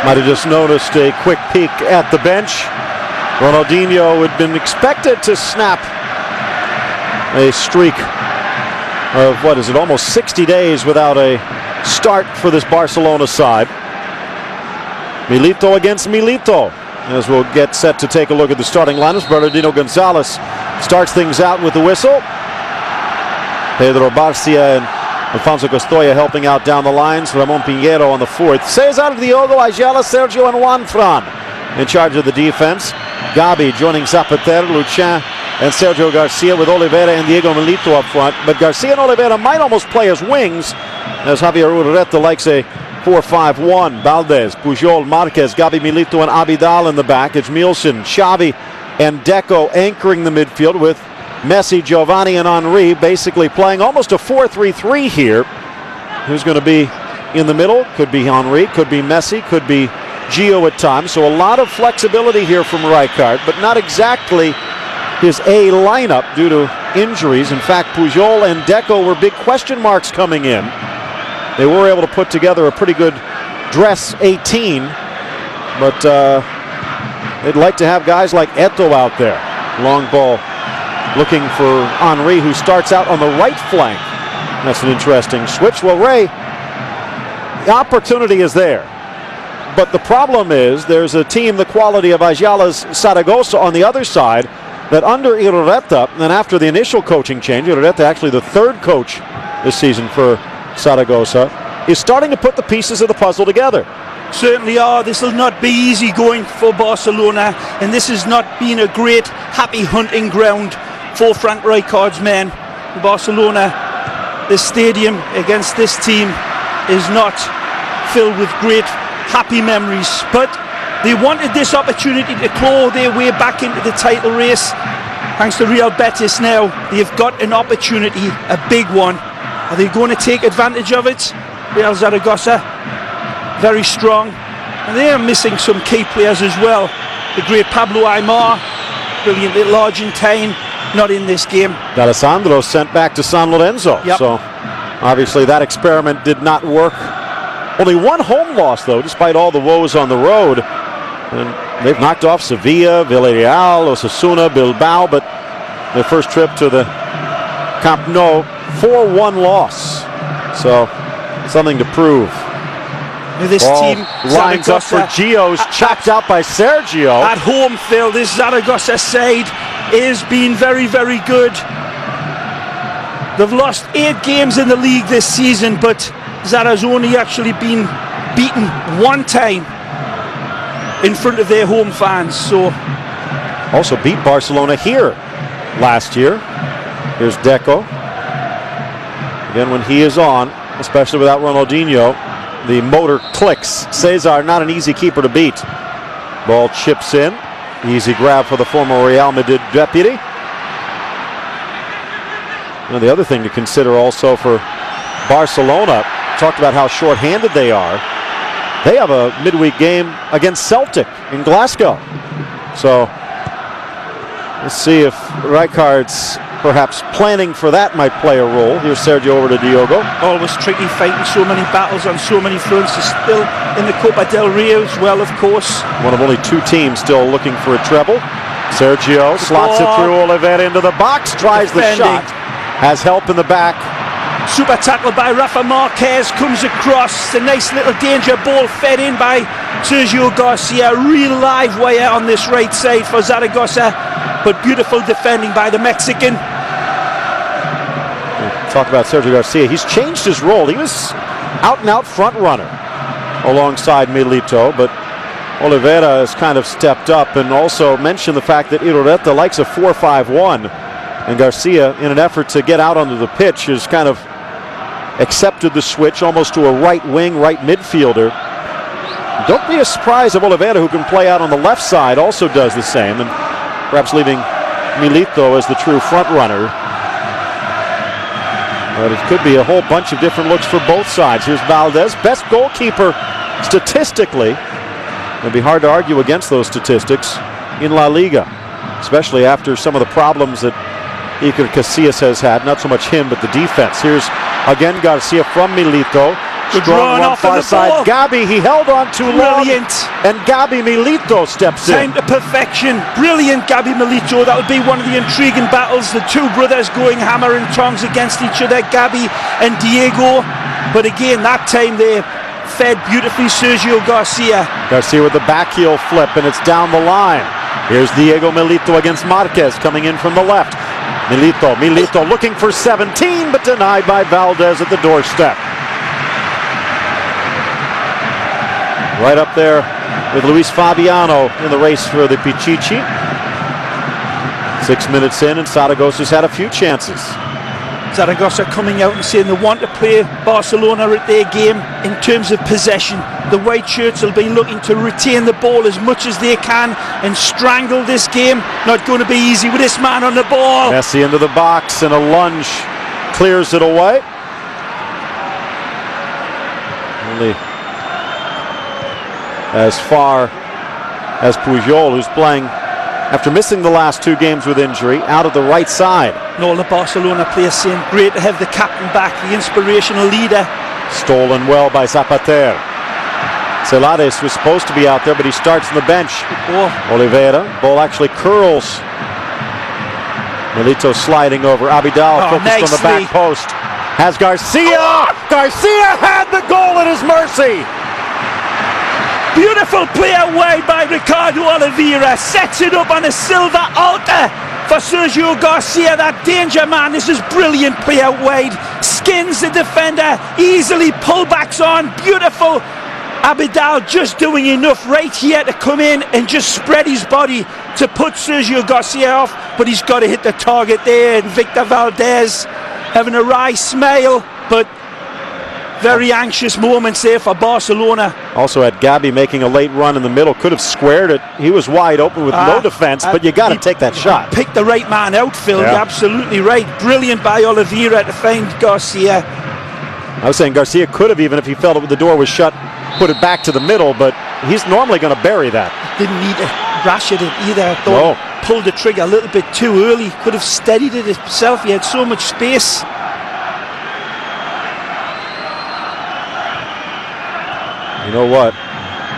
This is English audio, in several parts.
Might have just noticed a quick peek at the bench. Ronaldinho had been expected to snap a streak of, what is it, almost 60 days without a start for this Barcelona side. Milito against Milito, as we'll get set to take a look at the starting lineups. Bernardino Gonzalez starts things out with the whistle. Pedro Barcia and Alfonso Costoya helping out down the lines. Ramon Pinheiro on the fourth. Cesar Diogo, Ayala, Sergio, and Juan Fran in charge of the defense. Gabi joining Zapater, Lucien, and Sergio Garcia, with Oliveira and Diego Milito up front. But Garcia and Oliveira might almost play as wings, as Javier Urreta likes a 4-5-1. Valdez, Pujol, Marquez, Gabi Milito, and Abidal in the back. It's Mielsen, Xavi, and Deco anchoring the midfield, with Messi, Giovanni, and Henry basically playing almost a 4-3-3 here. Who's going to be in the middle? Could be Henry, could be Messi, could be Gio at times. So a lot of flexibility here from Rijkaard, but not exactly his A lineup due to injuries. In fact, Pujol and Deco were big question marks coming in. They were able to put together a pretty good dress 18, but they'd like to have guys like Eto'o out there. Long ball looking for Henry, who starts out on the right flank. That's an interesting switch. Well, Ray, the opportunity is there, but the problem is there's a team the quality of Ayala's Zaragoza on the other side that under Urreta, and after the initial coaching change, Urreta actually the third coach this season for Zaragoza, is starting to put the pieces of the puzzle together. Certainly are. This will not be easy going for Barcelona, and this has not been a great happy hunting ground for Frank Rijkaard's men. Barcelona, this stadium against this team is not filled with great happy memories, but they wanted this opportunity to claw their way back into the title race. Thanks to Real Betis now, they've got an opportunity, a big one. Are they going to take advantage of it? Real Zaragoza, very strong, and they are missing some key players as well. The great Pablo Aimar, brilliant little Argentine, not in this game. D'Alessandro sent back to San Lorenzo. Yep. So obviously that experiment did not work. Only one home loss, though, despite all the woes on the road. And they've knocked off Sevilla, Villarreal, Osasuna, Bilbao, but their first trip to the Camp Nou, 4-1 loss. So something to prove. This ball team lines up for Gio's, chopped out by Sergio. At home, Phil, this Zaragoza side is being very, very good. They've lost 8 games in the league this season, but Zara's only actually been beaten one time in front of their home fans. So also beat Barcelona here last year. Here's Deco. Again, when he is on, especially without Ronaldinho, the motor clicks. Cesar, not an easy keeper to beat. Ball chips in. Easy grab for the former Real Madrid deputy. And the other thing to consider also for Barcelona, talked about how short-handed they are. They have a midweek game against Celtic in Glasgow. So let's see if Rijkaard's perhaps planning for that might play a role. Here's Sergio over to Diogo. Always tricky, fighting so many battles on so many fronts. He's still in the Copa del Rey as well, of course. One of only 2 teams still looking for a treble. Sergio slots it through Oliveira into the box, tries the shot. Has help in the back. Super tackle by Rafa Marquez, comes across. A nice little danger ball fed in by Sergio Garcia. Real live wire on this right side for Zaragoza, but beautiful defending by the Mexican. Talk about Sergio Garcia. He's changed his role. He was out and out front runner alongside Milito, but Oliveira has kind of stepped up, and also mentioned the fact that Urreta likes a 4-5-1, and Garcia, in an effort to get out onto the pitch, has kind of accepted the switch almost to a right wing, right midfielder. Don't be surprised if Oliveira, who can play out on the left side, also does the same, and perhaps leaving Milito as the true front runner. But it could be a whole bunch of different looks for both sides. Here's Valdez, best goalkeeper statistically. It'd be hard to argue against those statistics in La Liga, especially after some of the problems that Iker Casillas has had. Not so much him, but the defense. Here's again Garcia from Milito. Strong one far side. Gabi, he held on too long. Brilliant. And Gabi Milito steps in. Time to perfection. Brilliant, Gabi Milito. That would be one of the intriguing battles. The two brothers going hammer and tongs against each other, Gabi and Diego. But again, that time they fed beautifully Sergio Garcia. Garcia with the back heel flip, and it's down the line. Here's Diego Milito against Marquez coming in from the left. Milito looking for 17, but denied by Valdez at the doorstep. Right up there with Luis Fabiano in the race for the Pichichi. 6 minutes in, and Zaragoza's had a few chances. Zaragoza coming out and saying they want to play Barcelona at their game in terms of possession. The white shirts will be looking to retain the ball as much as they can and strangle this game. Not going to be easy with this man on the ball. Messi into the box, and a lunge clears it away. Only as far as Pujol, who's playing after missing the last 2 games with injury, out of the right side. And all the Barcelona players saying great to have the captain back, the inspirational leader. Stolen well by Zapater. Celades was supposed to be out there, but he starts on the bench. Oliveira, ball actually curls. Milito sliding over. Abidal focused on the back post. Has Garcia. Garcia had the goal at his mercy. Beautiful play out wide by Ricardo Oliveira. Sets it up on a silver altar for Sergio Garcia, that danger man. This is brilliant play out wide. Skins the defender, easily pullbacks on. Beautiful. Abidal just doing enough right here to come in and just spread his body to put Sergio Garcia off. But he's got to hit the target there. And Victor Valdez having a wry smile, but very anxious moments there for Barcelona. Also had Gabi making a late run in the middle. Could have squared it. He was wide open with no defense, but you got to take that shot. Pick the right man out, Phil. You're absolutely right. Brilliant by Oliveira to find Garcia. I was saying Garcia could have, even if he felt it the door was shut, put it back to the middle, but he's normally going to bury that. Didn't need to rash at it either. I thought he pulled the trigger a little bit too early. Could have steadied it himself. He had so much space. You know what?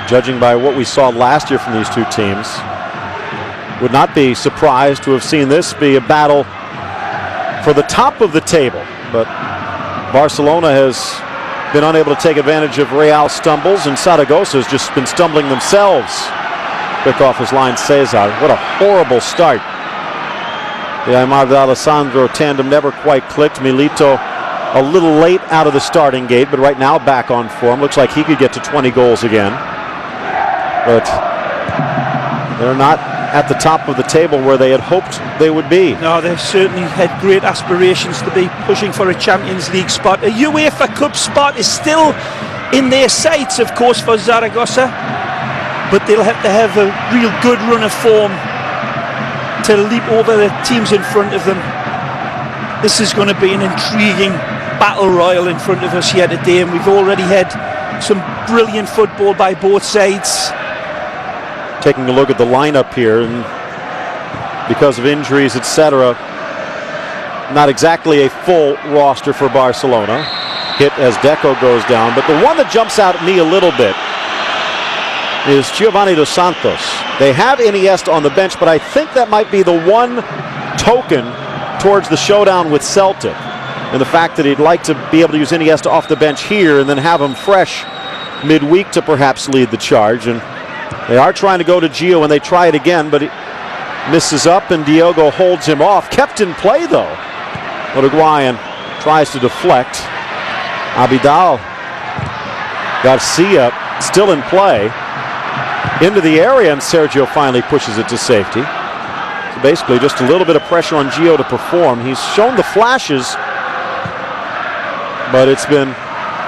Judging by what we saw last year from these two teams, would not be surprised to have seen this be a battle for the top of the table. But Barcelona has been unable to take advantage of Real stumbles, and Zaragoza has just been stumbling themselves. Quick off his line, Cesar. What a horrible start. The Aymar de Alessandro tandem never quite clicked. Milito a little late out of the starting gate, but right now back on form. Looks like he could get to 20 goals again. But they're not at the top of the table where they had hoped they would be. No, they certainly had great aspirations to be pushing for a Champions League spot. A UEFA Cup spot is still in their sights, of course, for Zaragoza. But they'll have to have a real good run of form to leap over the teams in front of them. This is going to be an intriguing battle royal in front of us here today, and we've already had some brilliant football by both sides. Taking a look at the lineup here, and because of injuries, etc., not exactly a full roster for Barcelona. Hit as Deco goes down, but the one that jumps out at me a little bit is Giovanni Dos Santos. They have Iniesta on the bench, but I think that might be the one token towards the showdown with Celtic, and the fact that he'd like to be able to use Iniesta off the bench here and then have him fresh midweek to perhaps lead the charge. And they are trying to go to Gio, and they try it again, but he misses up, and Diogo holds him off. Kept in play though. Uruguayan tries to deflect. Abidal. Garcia still in play. Into the area, and Sergio finally pushes it to safety. So basically just a little bit of pressure on Gio to perform. He's shown the flashes, but it's been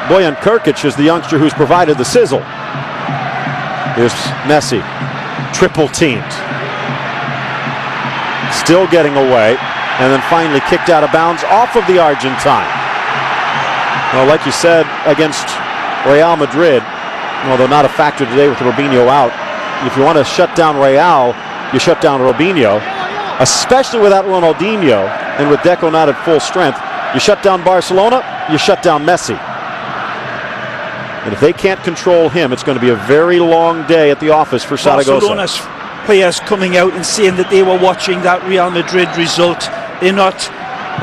Bojan Krkić as the youngster who's provided the sizzle. Here's Messi, triple teamed. Still getting away, and then finally kicked out of bounds off of the Argentine. Well, like you said, against Real Madrid, although not a factor today with Robinho out, if you want to shut down Real, you shut down Robinho, especially without Ronaldinho and with Deco not at full strength. You shut down Barcelona, you shut down Messi. And if they can't control him, it's going to be a very long day at the office for Zaragoza. Barcelona's players coming out and saying that they were watching that Real Madrid result. They're not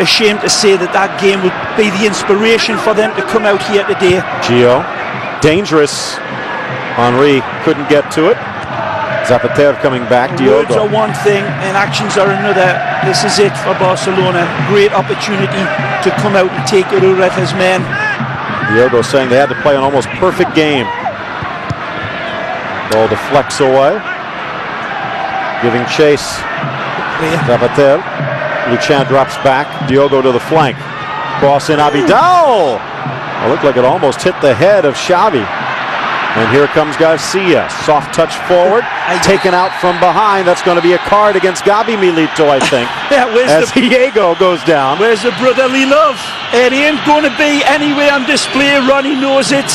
ashamed to say that that game would be the inspiration for them to come out here today. Gio, dangerous. Henry couldn't get to it. Zapatero coming back. Words Diogo. are one thing and actions are another. This is it for Barcelona. Great opportunity to come out and take it over at his men. Diogo saying they had to play an almost perfect game. Ball deflects away. Giving chase. Zapatero. Luchan drops back. Diogo to the flank. Cross in Abidal. It looked like it almost hit the head of Xavi. And here comes Garcia. Soft touch forward. Taken out from behind. That's going to be a card against Gabi Milito, I think. As Diego goes down. Where's the brotherly love? It ain't going to be anywhere on display. Ronnie knows it.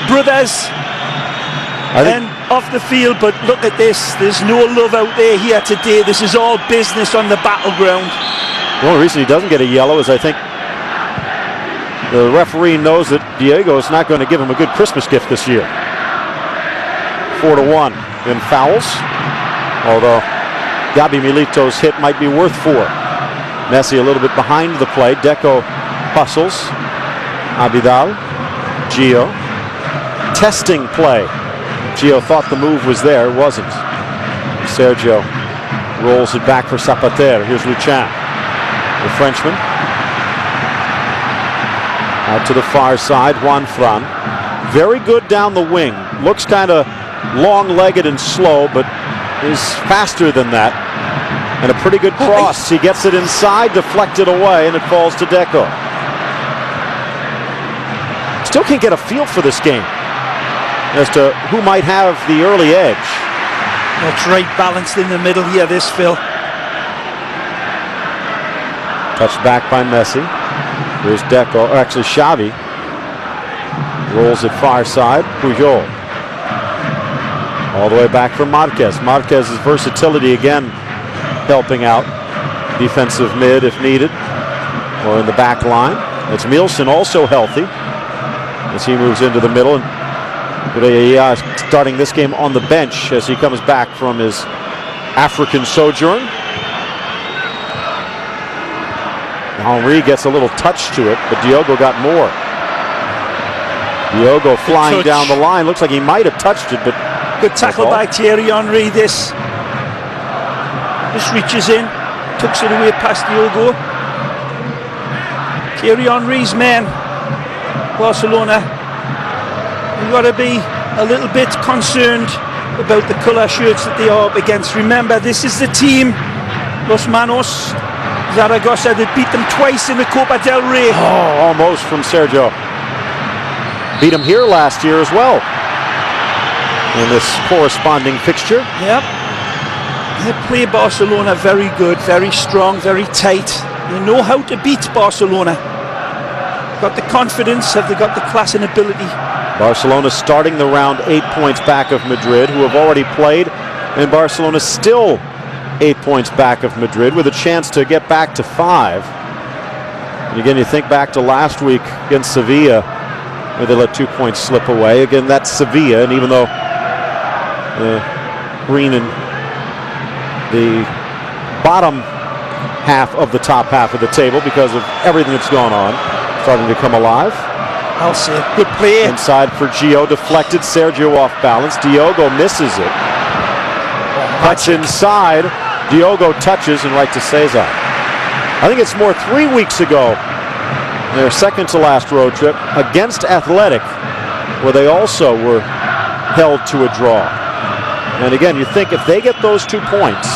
Brothers. And off the field, but look at this. There's no love out there here today. This is all business on the battleground. The only reason he doesn't get a yellow is I think the referee knows that Diego is not going to give him a good Christmas gift this year. 4-1 in fouls. Although Gabi Milito's hit might be worth 4. Messi a little bit behind the play. Deco hustles. Abidal. Gio. Testing play. Gio thought the move was there. It wasn't. Sergio rolls it back for Zapatero. Here's Luchan. The Frenchman. Out to the far side, Juan Fran. Very good down the wing. Looks kind of long-legged and slow, but is faster than that. And a pretty good cross. He gets it inside, deflected away, and it falls to Deco. Still can't get a feel for this game as to who might have the early edge. That's right, balanced in the middle here, this Phil. Touched back by Messi. Here's Deco, or actually Xavi. Rolls it far side, Pujol. All the way back for Marquez. Marquez's versatility again helping out. Defensive mid if needed, or in the back line. It's Mielsen also healthy as he moves into the middle. And starting this game on the bench as he comes back from his African sojourn. Henry gets a little touch to it, but Diogo got more. Diogo flying down the line. Looks like he might have touched it, but good tackle by Thierry Henry. This reaches in, tucks it away past Diogo. Thierry Henry's men, Barcelona, you've got to be a little bit concerned about the colour shirts that they are up against. Remember, this is the team, Los Manos, Zaragoza, that beat them twice in the Copa del Rey. Oh, almost from Sergio. Beat him here last year as well in this corresponding fixture. Yep. They play Barcelona very good, very strong, very tight. They know how to beat Barcelona. Got the confidence, have they got the class and ability? Barcelona starting the round 8 points back of Madrid, who have already played, and Barcelona still 8 points back of Madrid with a chance to get back to 5. And again, you think back to last week against Sevilla, where they let 2 points slip away. Again, that's Sevilla, and even though green and the bottom half of the top half of the table, because of everything that's gone on, starting to come alive. I'll say good play. Inside for Gio, deflected. Sergio off balance. Diogo misses it. Cuts inside. Diogo touches and right to Cesar. I think it's more 3 weeks ago, their second to last road trip against Athletic, where they also were held to a draw. And again, you think if they get those 2 points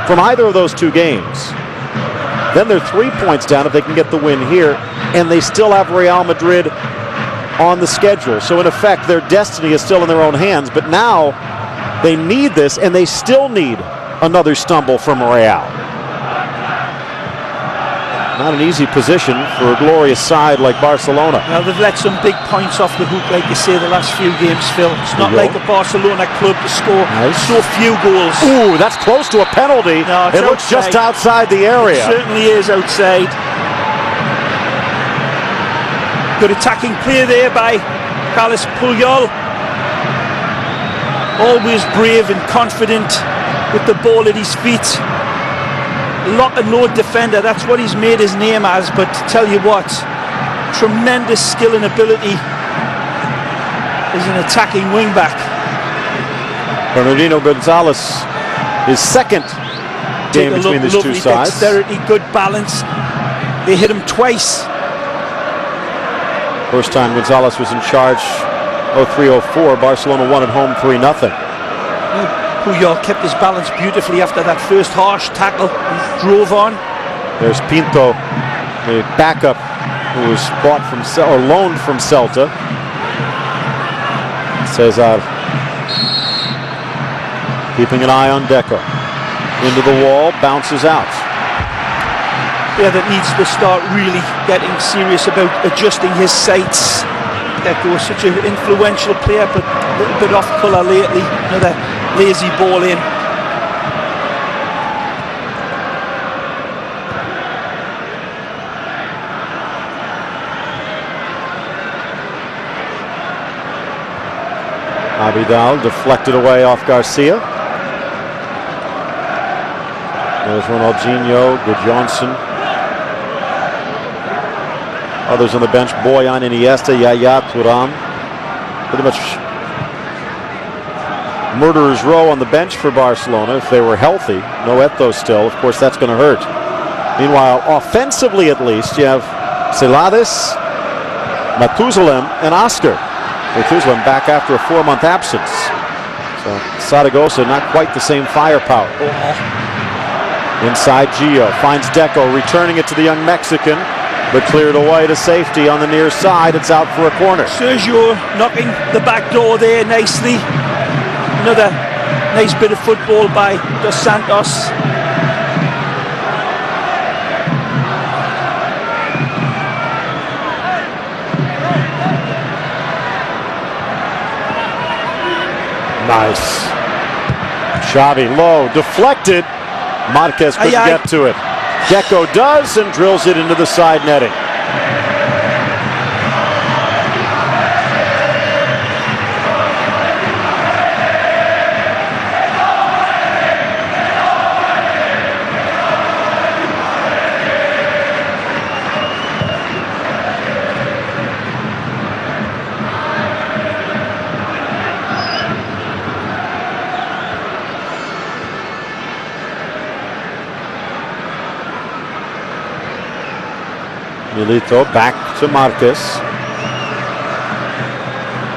from either of those 2 games, then they're 3 points down if they can get the win here, and they still have Real Madrid on the schedule. So in effect, their destiny is still in their own hands, but now they need this, and they still need another stumble from Real. Not an easy position for a glorious side like Barcelona. Well, they've let some big points off the hook, like you say, the last few games, Phil. It's not like a Barcelona club to score so few goals. Ooh, that's close to a penalty. No, it looks just outside the area. It certainly is outside. Good attacking play there by Carlos Puyol, always brave and confident with the ball at his feet. Lock and load defender, that's what he's made his name as. But tell you what, tremendous skill and ability as an attacking wing-back. Bernardino Gonzalez, his second game between these two sides. Dexterity, good balance. They hit him twice. First time Gonzalez was in charge, 03-04. Barcelona won at home 3-0. Puyol kept his balance beautifully after that first harsh tackle and drove on. There's Pinto, the backup who was bought from or loaned from Celta. Cesar keeping an eye on Deco. Into the wall, bounces out. Yeah, that needs to start really getting serious about adjusting his sights. Deco is such an influential player, but a little bit off colour lately. Another lazy ball in. Abidal deflected away off Garcia. There's Ronaldinho, Gudjonsson. Others on the bench, Boyan, Iniesta, Yaya, Thuram. Pretty much murderer's row on the bench for Barcelona. If they were healthy, no Eto'o still, of course that's going to hurt. Meanwhile, offensively at least, you have Celades, Matuzalem, and Oscar. Matuzalem back after a 4-month absence. So Zaragoza not quite the same firepower. Inside, Gio finds Deco, returning it to the young Mexican, but cleared away to safety on the near side. It's out for a corner. Sergio knocking the back door there nicely. Another nice bit of football by Dos Santos. Nice. Xavi low, deflected. Marquez couldn't get to it. Deco does and drills it into the side netting. Milito back to Marquez.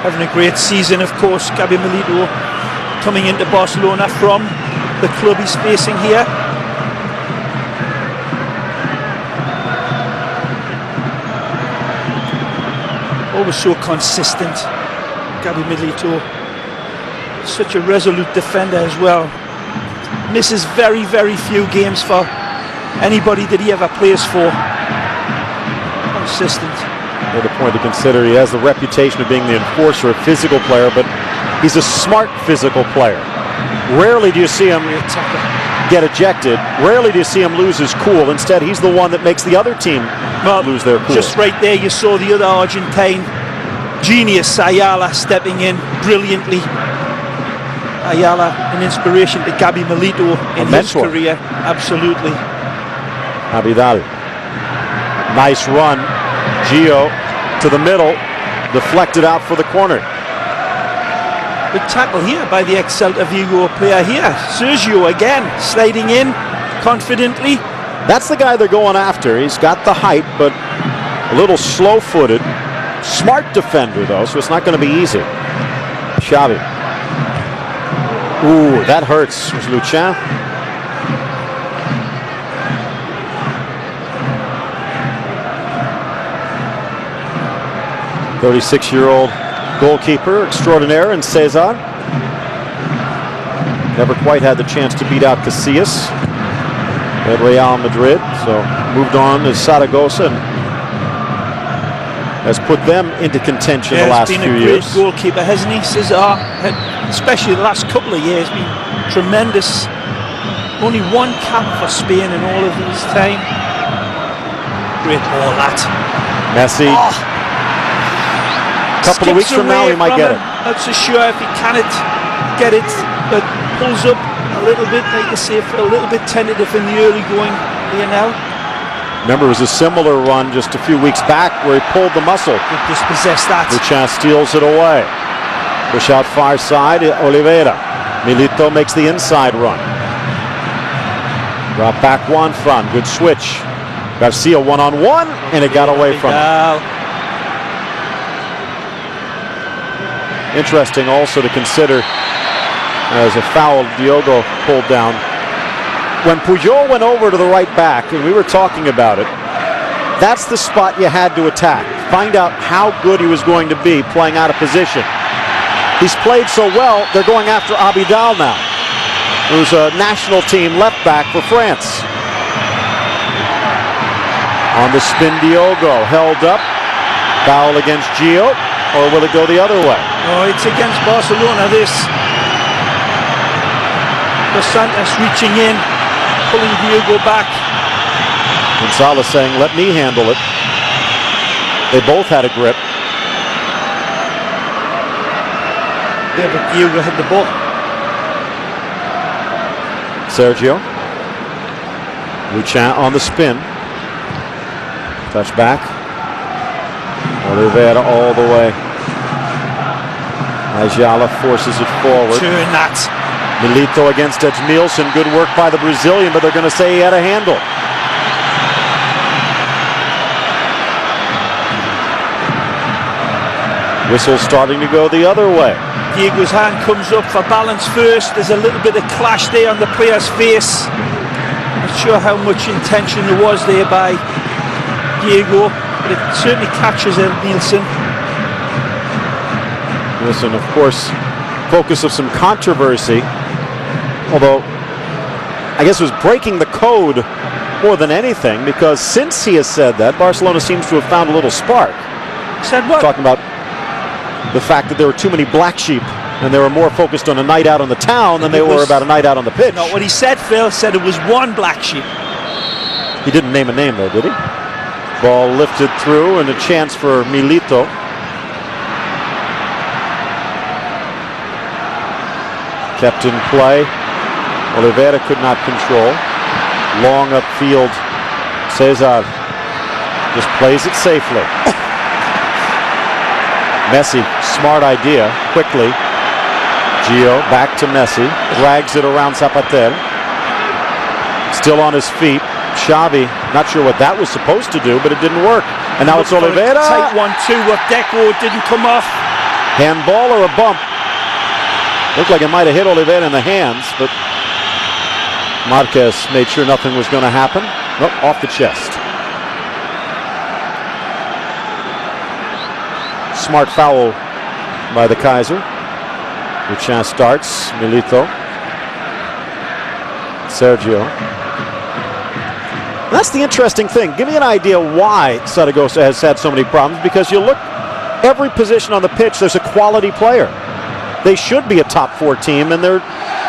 Having a great season, of course. Gabi Milito coming into Barcelona from the club he's facing here. Always so consistent, Gabi Milito. Such a resolute defender as well. Misses very, very few games for anybody that he ever plays for. Consistent. Another point to consider, he has the reputation of being the enforcer, a physical player, but he's a smart physical player. Rarely do you see him get ejected. Rarely do you see him lose his cool. Instead, he's the one that makes the other team lose their cool. Just right there, you saw the other Argentine genius, Ayala, stepping in brilliantly. Ayala, an inspiration to Gabi Milito in his career. Absolutely. Abidal. Nice run. Gio to the middle, deflected out for the corner. Good tackle here by the ex-Celta Vigo player here. Sergio again, sliding in confidently. That's the guy they're going after. He's got the height, but a little slow-footed. Smart defender, though, so it's not going to be easy. Xavi. Ooh, that hurts. Was Luchan. 36-year-old goalkeeper extraordinaire in Cesar. Never quite had the chance to beat out Casillas at Real Madrid, so moved on to Zaragoza and has put them into contention the last few years. He's been a great goalkeeper, hasn't he? Cesar, especially the last couple of years, been tremendous. Only one cap for Spain in all of his time. Great ball, that. Messi. couple of weeks from now, he might get it. Not so sure if he cannot get it, but pulls up a little bit, like I say, for a little bit tentative in the early going here now. Remember, it was a similar run just a few weeks back where he pulled the muscle. Could dispossess that. Luchas steals it away. Push out far side, Oliveira. Milito makes the inside run. Drop back one front, good switch. Garcia one-on-one, and it got away from him. Interesting also to consider as a foul Diogo pulled down. When Pujol went over to the right back, and we were talking about it, that's the spot you had to attack. Find out how good he was going to be playing out of position. He's played so well, they're going after Abidal now, who's a national team left back for France. On the spin, Diogo held up. Foul against Gio, or will it go the other way? Oh, it's against Barcelona, this. Dos Santos reaching in, pulling Diogo back. Gonzalez saying, let me handle it. They both had a grip. Yeah, but Diogo had the ball. Sergio. Luchan on the spin. Touch back. Oliveira all the way. Ayala forces it forward. Turn that. Milito against Edmilson. Good work by the Brazilian, but they're going to say he had a handle. Whistle starting to go the other way. Diego's hand comes up for balance first. There's a little bit of clash there on the player's face. Not sure how much intention there was there by Diego, but it certainly catches Nielsen. Nielsen, of course, focus of some controversy, although I guess it was breaking the code more than anything, because since he has said that, Barcelona seems to have found a little spark. Said what? Talking about the fact that there were too many black sheep and they were more focused on a night out on the town than they were about a night out on the pitch. Not what he said, Phil. Said it was one black sheep. He didn't name a name though, did he? Ball lifted through and a chance for Milito. Kept in play. Oliveira could not control. Long upfield. Cesar just plays it safely. Messi, smart idea, quickly. Gio back to Messi, drags it around Zapater. Still on his feet. Xavi, not sure what that was supposed to do, but it didn't work. And now it's Oliveira. Tight 1-2 with Deco, didn't come off. Handball or a bump? Looked like it might have hit Oliveira in the hands, but Marquez made sure nothing was going to happen. Nope, off the chest. Smart foul by the Kaiser. Luchan starts. Milito. Sergio. That's the interesting thing. Give me an idea why Zaragoza has had so many problems, because you look every position on the pitch, there's a quality player. They should be a top 4 team, and they're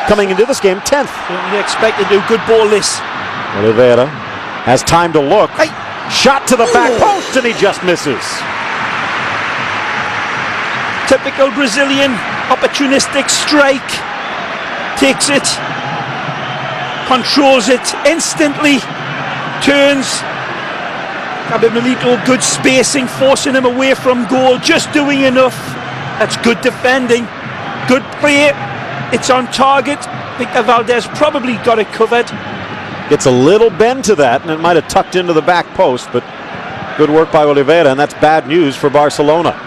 coming into this game 10th. You expect to do good ball this. Oliveira has time to look. Hey. Shot to the back post, and he just misses. Typical Brazilian, opportunistic strike. Takes it, controls it instantly, turns. Milito, good spacing, forcing him away from goal, just doing enough. That's good defending, good play. It's on target. Victor Valdez probably got it covered. Gets a little bend to that, and it might have tucked into the back post, but good work by Oliveira, and that's bad news for Barcelona.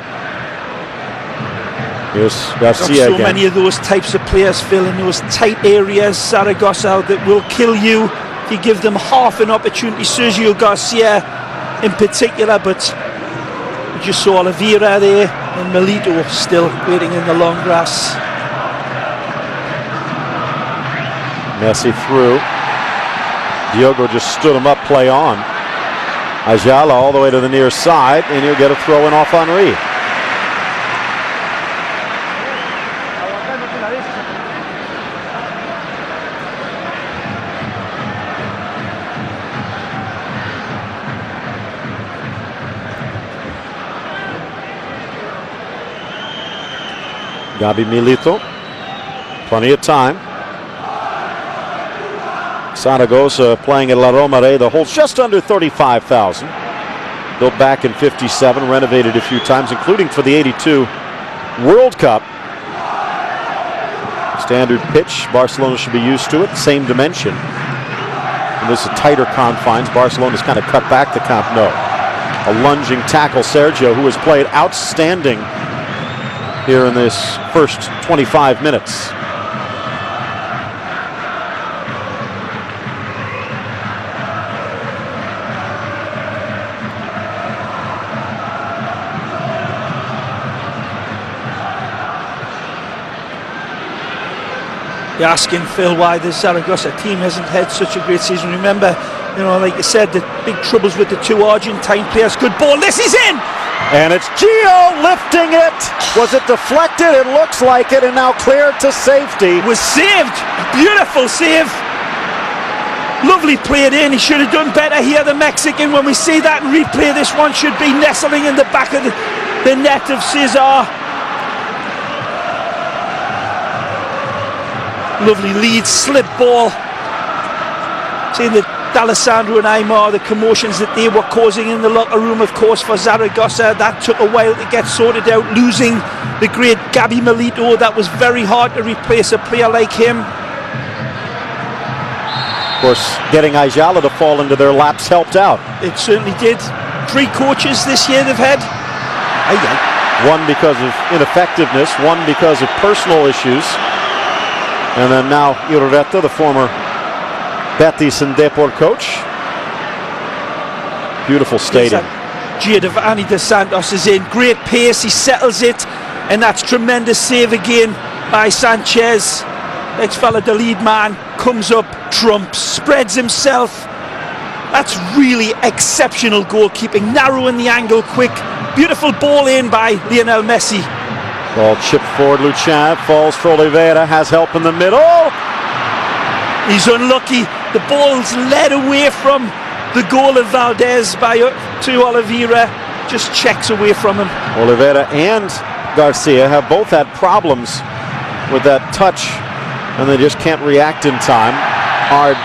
Here's Garcia so again. Many of those types of players, Phil, in those tight areas, Zaragoza, that will kill you if you give them half an opportunity. Sergio Garcia in particular, but you just saw Oliveira there, and Milito still waiting in the long grass. Messi through. Diogo just stood him up, play on. Ayala all the way to the near side, and he'll get a throw in off Henry. Gabi Milito. Plenty of time. Zaragoza playing at La Romareda holds just under 35,000. Built back in '57, renovated a few times, including for the '82 World Cup. Standard pitch. Barcelona should be used to it. Same dimension. And this is tighter confines. Barcelona's kind of cut back the Camp Nou. A lunging tackle. Sergio, who has played outstanding here in this first 25 minutes. You're asking Phil why the Zaragoza team hasn't had such a great season. Remember, like you said, the big troubles with the two Argentine players. Good ball. This is in. And it's Gio lifting it. Was it deflected? It looks like it, and now cleared to safety. Was saved. Beautiful save. Lovely played in. He should have done better here, the Mexican. When we see that replay, this one should be nestling in the back of the net of Cesar. Lovely lead, slip ball. Seeing that D'Alessandro and Aymar, the commotions that they were causing in the locker room, of course, for Zaragoza, that took a while to get sorted out. Losing the great Gabi Milito, that was very hard to replace a player like him. Of course, getting Ayala to fall into their laps helped out. It certainly did. 3 coaches this year they've had. One because of ineffectiveness, one because of personal issues. And then now Urreta, the former Betis and Depor coach. Beautiful stadium. Giovanni Dos Santos is in. Great pace, he settles it. And that's tremendous save again by Sanchez. Next fella, the lead man, comes up, trumps, spreads himself. That's really exceptional goalkeeping. Narrowing the angle quick. Beautiful ball in by Lionel Messi. Ball chipped forward, Luchan falls for Oliveira, has help in the middle. He's unlucky. The ball's led away from the goal of Valdez to Oliveira. Just checks away from him. Oliveira and Garcia have both had problems with that touch, and they just can't react in time. Hard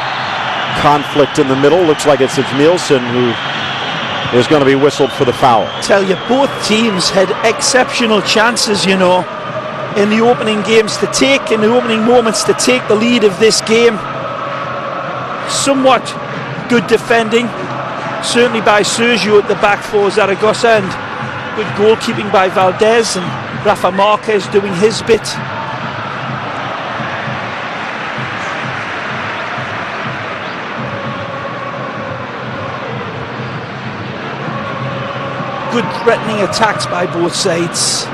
conflict in the middle. Looks like it's Nielsen who is going to be whistled for the foul. Tell you, both teams had exceptional chances, in the opening games to take, in the opening moments to take the lead of this game. Somewhat good defending, certainly by Sergio at the back for Zaragoza, and good goalkeeping by Valdez, and Rafa Marquez doing his bit. Good threatening attacks by both sides.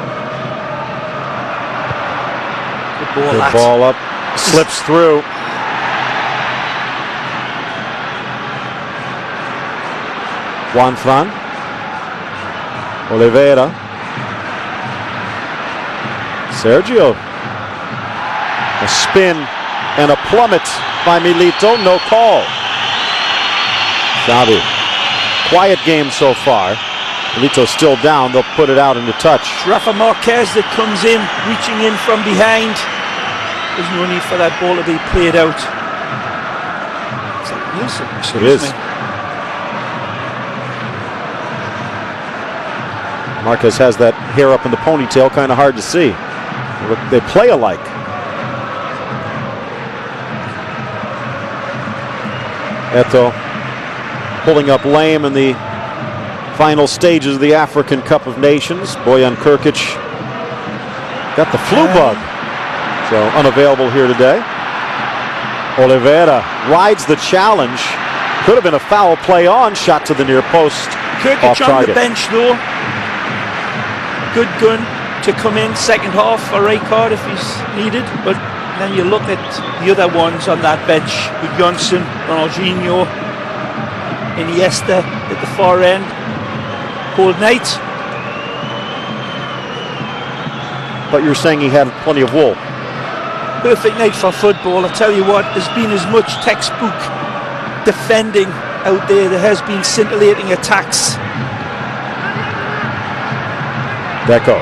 Good ball up, slips through. Juan Fran. Oliveira. Sergio. A spin and a plummet by Milito. No call. Xavi. Quiet game so far. Milito's still down. They'll put it out into touch. Rafa Marquez that comes in, reaching in from behind. There's no need for that ball to be played out. Is that Nielsen? It is. Marquez has that hair up in the ponytail, kind of hard to see. They play alike. Eto pulling up lame in the final stages of the African Cup of Nations. Bojan Krkic got the flu bug, so unavailable here today. Oliveira rides the challenge. Could have been a foul play on, shot to the near post. Krkic on the bench though. Good gun to come in second half for Rijkaard if he's needed, but then you look at the other ones on that bench with Johnson, Ronaldinho, Iniesta at the far end. Cold night. But you're saying he had plenty of wool. Perfect night for football. I tell you what, there's been as much textbook defending out there. There has been scintillating attacks. Deco.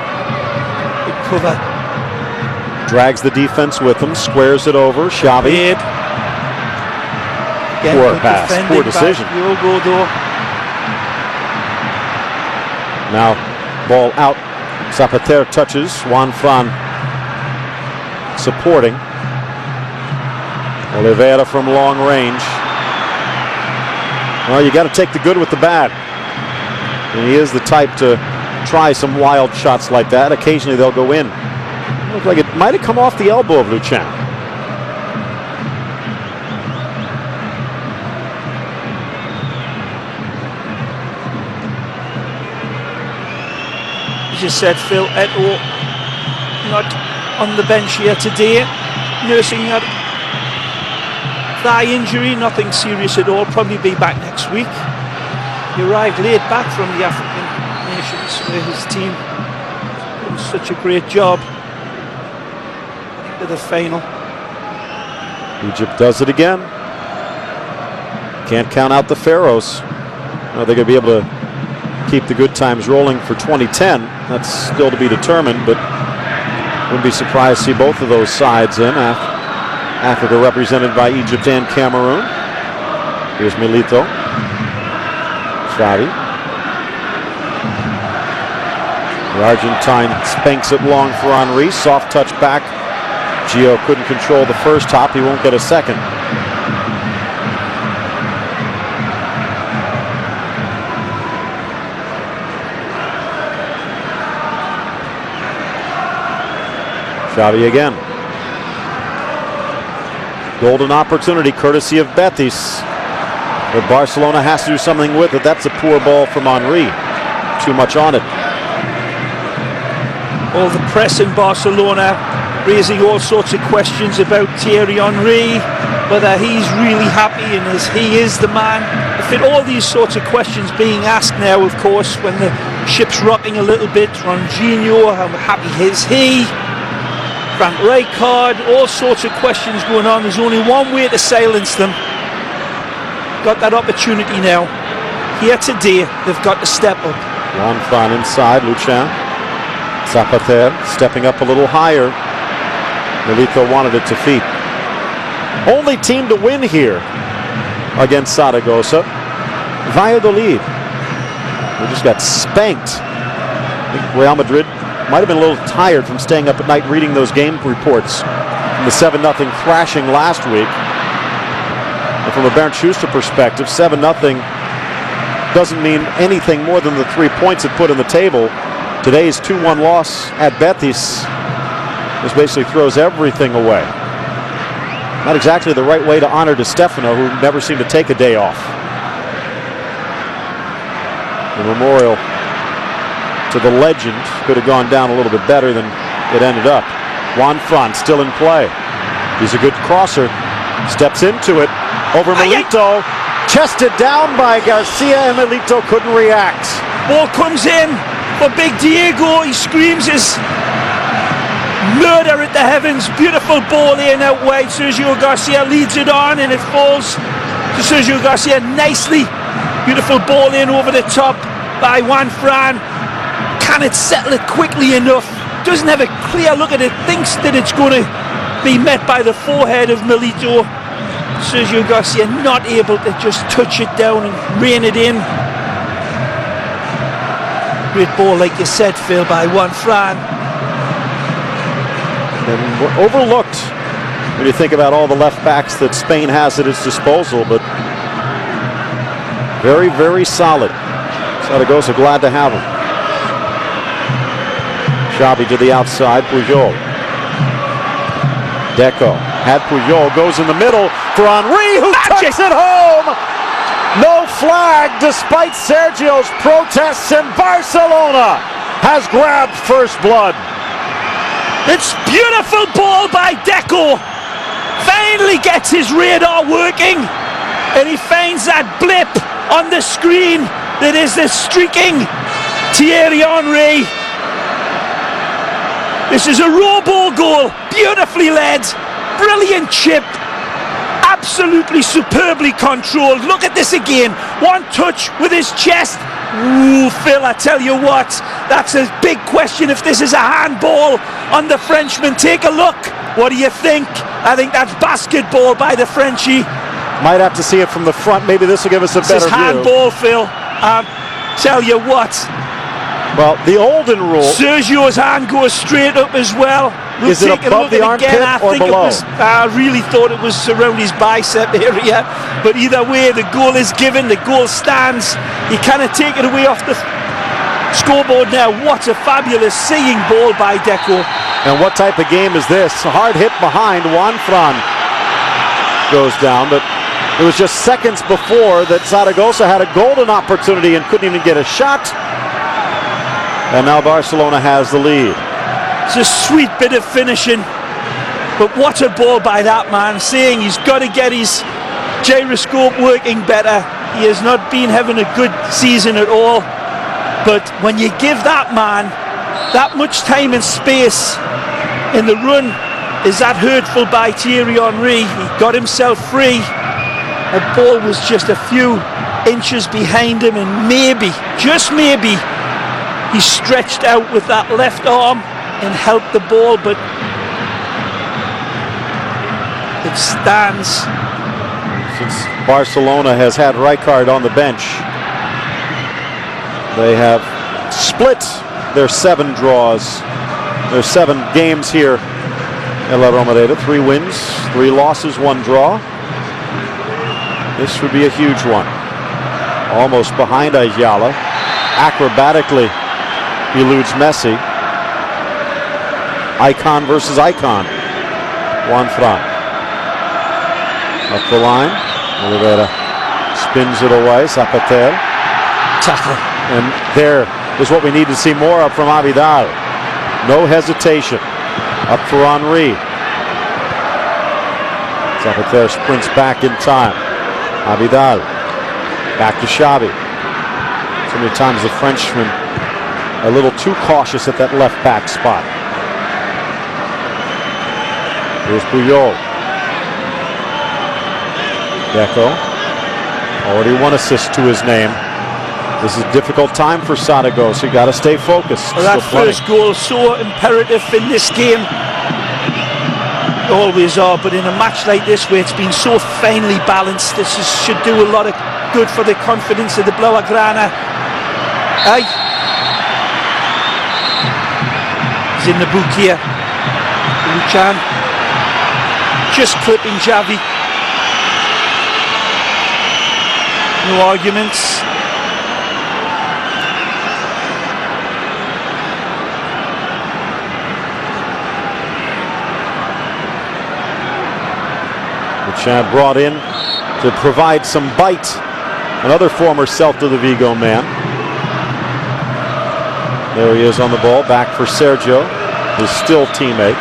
Good cover. Drags the defense with him, squares it over. Xavi. Poor pass, poor decision. Now ball out. Zapater touches. Juan Fran supporting. Oliveira from long range. Well, you got to take the good with the bad. And he is the type to try some wild shots like that. Occasionally they'll go in. Looked like it might have come off the elbow of Luchan. As you said, Phil, Eto'o not on the bench here today, nursing a thigh injury, nothing serious at all, probably be back next week. He arrived late back from the African nations where his team did such a great job to the final. Egypt does it again. Can't count out the Pharaohs. Are they going to be able to keep the good times rolling for 2010? That's still to be determined, but wouldn't be surprised to see both of those sides in after they're represented by Egypt and Cameroon. Here's Milito. Xavi. The Argentine spanks it long for Henry. Soft touch back. Gio couldn't control the first hop. He won't get a second. Xavi again. Golden opportunity courtesy of Betis. But Barcelona has to do something with it. That's a poor ball from Henry. Too much on it. All the press in Barcelona raising all sorts of questions about Thierry Henry, whether he's really happy and he is the man. I think all these sorts of questions being asked now, of course, when the ship's rocking a little bit. Ronaldinho, how happy is he? Frank Rijkaard, all sorts of questions going on. There's only one way to silence them. Got that opportunity now. Here today, they've got to step up. Juan Fran inside, Luchan. Zapater stepping up a little higher. Milito wanted it to feet. Only team to win here against Zaragoza. Valladolid. We just got spanked. I think Real Madrid might have been a little tired from staying up at night reading those game reports from the 7-0 thrashing last week. And from a Bernd Schuster perspective, 7-0 doesn't mean anything more than the 3 points it put on the table. Today's 2-1 loss at Betis just basically throws everything away. Not exactly the right way to honor Di Stefano, who never seemed to take a day off. The memorial to the legend could have gone down a little bit better than it ended up. Juan Fran still in play. He's a good crosser. Steps into it. Over Milito. Chested down by Garcia, and Milito couldn't react. Ball comes in for Big Diego. He screams his murder at the heavens. Beautiful ball in out wide. Sergio Garcia leads it on, and it falls to Sergio Garcia nicely. Beautiful ball in over the top by Juan Fran. Can it settle it quickly enough? Doesn't have a clear look at it. Thinks that it's going to be met by the forehead of Milito. Sergio Garcia not able to just touch it down and rein it in. Great ball, like you said, Phil, by Juan Fran. And overlooked when you think about all the left backs that Spain has at its disposal, but very, very solid. Zaragoza glad to have him. Xavi to the outside, Puyol. Deco had Puyol, goes in the middle for Henry, who takes it home. No flag despite Sergio's protests, and Barcelona has grabbed first blood. It's beautiful ball by Deco. Finally gets his radar working, and he finds that blip on the screen that is the streaking Thierry Henry. This is a raw ball goal, beautifully led, brilliant chip, absolutely superbly controlled. Look at this again, one touch with his chest. Ooh, Phil, I tell you what, That's a big question if this is a handball on the Frenchman. Take a look. What do you think? I think that's basketball by the Frenchie. Might have to see it from the front. Maybe this will give us a better view. Handball, Phil. Tell you what. Well, the olden rule. Sergio's hand goes straight up as well. We'll is it above the armpit or below? I really thought it was around his bicep area. But either way, the goal is given. The goal stands. You cannot take it away off the scoreboard now. What a fabulous seeing ball by Deco. And what type of game is this? A hard hit behind. Juan Fran goes down, but it was just seconds before that Zaragoza had a golden opportunity and couldn't even get a shot. And now Barcelona has the lead. It's a sweet bit of finishing, but what a ball by that man, saying he's got to get his gyroscope working better. He has not been having a good season at all, but when you give that man that much time and space in the run, is that hurtful by Thierry Henry? He got himself free. The ball was just a few inches behind him, and maybe, just maybe, he stretched out with that left arm and helped the ball, but it stands. Since Barcelona has had Rijkaard on the bench, they have split their 7 draws, their 7 games here at La Romareda. 3 wins, 3 losses, 1 draw. This would be a huge one. Almost behind Ayala. Acrobatically eludes Messi. Icon versus icon. Juan Fran. Up the line. Oliveira spins it away. Zapater. Tackle. And there is what we need to see more of from Abidal. No hesitation. Up for Henry. Zapater sprints back in time. Abidal. Back to Xavi. So many times the Frenchman a little too cautious at that left back spot. Here's Puyol. Deco. Already 1 assist to his name. This is a difficult time for Zaragoza. You got to stay focused. Well, that first goal so imperative in this game. Always are, but in a match like this where it's been so finely balanced, this should do a lot of good for the confidence of the Blaugrana. Aye. He's in the book here. Luchan just clipping Xavi. No arguments. Luchan brought in to provide some bite. Another former Celta de Vigo man. There he is on the ball, back for Sergio, his still teammate.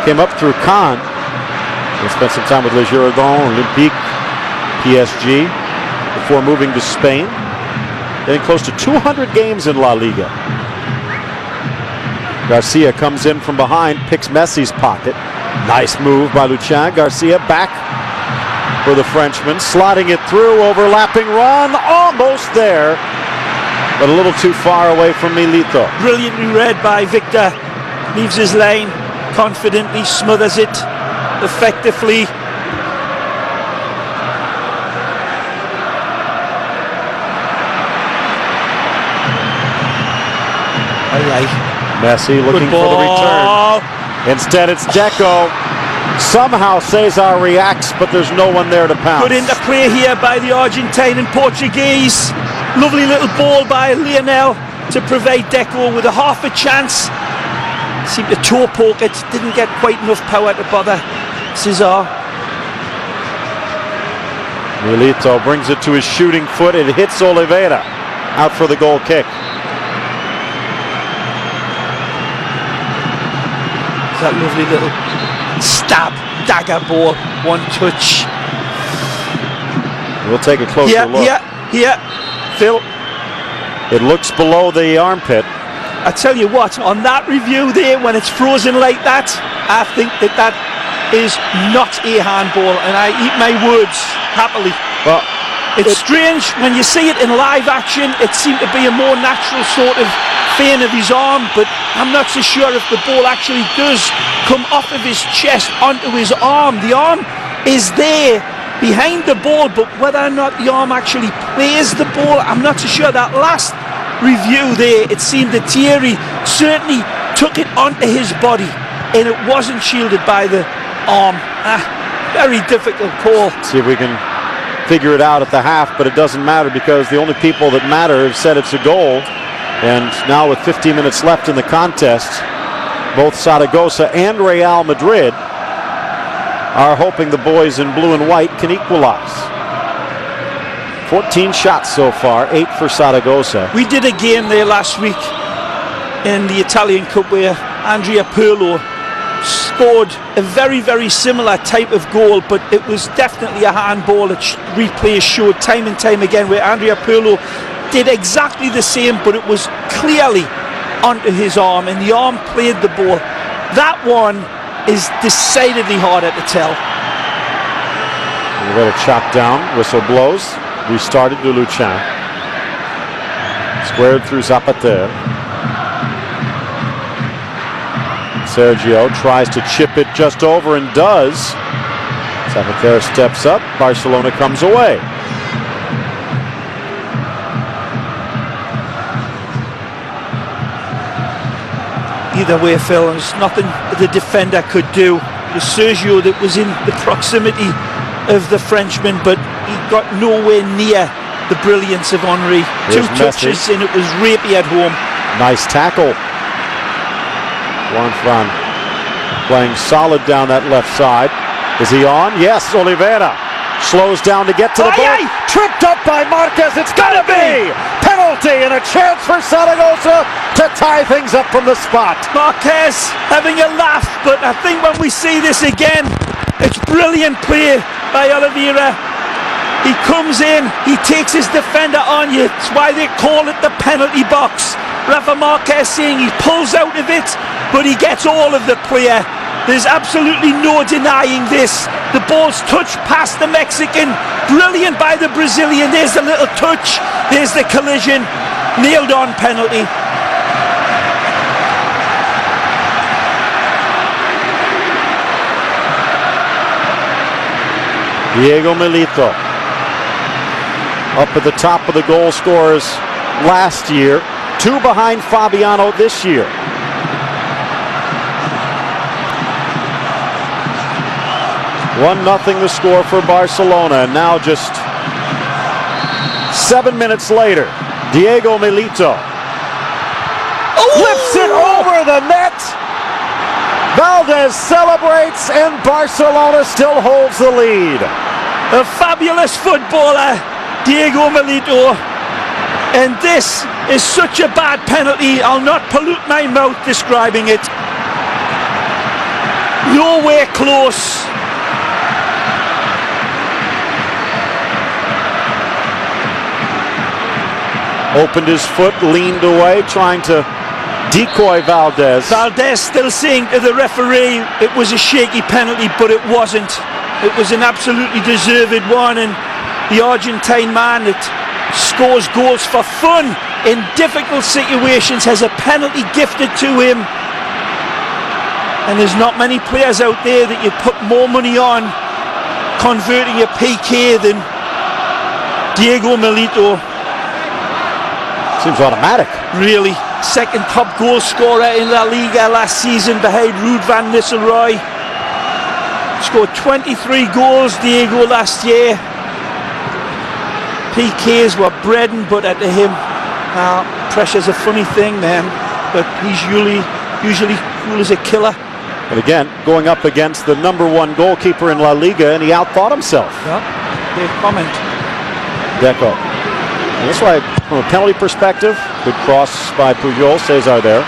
Came up through Cannes and spent some time with Les Girondins, Olympique, PSG, before moving to Spain. Getting close to 200 games in La Liga. Garcia comes in from behind, picks Messi's pocket. Nice move by Luchan. Garcia back for the Frenchman, slotting it through, overlapping run, almost there. But a little too far away from Milito. Brilliantly read by Victor. Leaves his lane, confidently smothers it effectively. Messi looking for the return. Instead, it's Deco. Somehow Cesar reacts, but there's no one there to pounce. Put into play here by the Argentine and Portuguese. Lovely little ball by Lionel to provide Deco with a half a chance. Seemed to toe poke it, didn't get quite enough power to bother Cesar. Milito brings it to his shooting foot. It hits Oliveira. Out for the goal kick. That lovely little stab, dagger ball, 1 touch. We'll take a closer look. Here, Phil. It looks below the armpit. I tell you what, on that review there, when it's frozen like that, I think that is not a handball, and I eat my words happily. Well, it's strange when you see it in live action. It seemed to be a more natural sort of feint of his arm, but I'm not so sure if the ball actually does come off of his chest onto his arm. The arm is there behind the ball, but whether or not the arm actually plays the ball, I'm not so sure. That last review there, it seemed that Thierry certainly took it onto his body and it wasn't shielded by the arm. Very difficult call. See if we can figure it out at the half, but it doesn't matter because the only people that matter have said it's a goal. And now with 15 minutes left in the contest, both Zaragoza and Real Madrid are hoping the boys in blue and white can equalize. 14 shots so far, 8 for Zaragoza. We did a game there last week in the Italian Cup where Andrea Pirlo scored a very, very similar type of goal, but it was definitely a handball. Replays showed time and time again where Andrea Pirlo did exactly the same, but it was clearly onto his arm, and the arm played the ball. That one is decidedly harder to tell. We got a chop down, whistle blows. Restarted to Luchin. Squared through Zapater. Sergio tries to chip it just over and does. Zapater steps up. Barcelona comes away. Either way, Phil, there's nothing the defender could do. It was Sergio that was in the proximity of the Frenchman, but he got nowhere near the brilliance of Henry. Here's 2 touches Messi. and it was rapey at home. Nice tackle. Juan Fran playing solid down that left side. Is he on? Yes, Oliveira slows down to get to the ball. Tripped up by Marquez. It's gotta be! Penalty and a chance for Zaragoza to tie things up from the spot. Marquez having a laugh, but I think when we see this again, it's brilliant play by Oliveira. He comes in, he takes his defender on you. That's why they call it the penalty box. Rafa Marquez saying he pulls out of it, but he gets all of the player. There's absolutely no denying this. The ball's touched past the Mexican. Brilliant by the Brazilian. There's the little touch. There's the collision. Nailed on penalty. Diego Milito up at the top of the goal scorers last year. 2 behind Fabiano this year. One nothing the score for Barcelona, and now just 7 minutes later, Diego Milito lifts it over the net. Valdez celebrates, and Barcelona still holds the lead. A fabulous footballer, Diego Milito. And this is such a bad penalty, I'll not pollute my mouth describing it. Nowhere close. Opened his foot, leaned away, trying to decoy Valdez. Valdez still saying to the referee it was a shaky penalty, but it wasn't. It was an absolutely deserved one, and the Argentine man that scores goals for fun in difficult situations has a penalty gifted to him. And there's not many players out there that you put more money on converting a PK than Diego Milito. Seems automatic. Really. Second top goal scorer in La Liga last season behind Ruud van Nistelrooy. Scored 23 goals, Diego, last year. PKs were bread and butter to him. Pressure's a funny thing, man, but he's usually cool as a killer. But again, going up against the #1 goalkeeper in La Liga, and he outthought himself. Yeah, good comment. Deco. And that's why, from a penalty perspective, good cross by Puyol, Cesar there.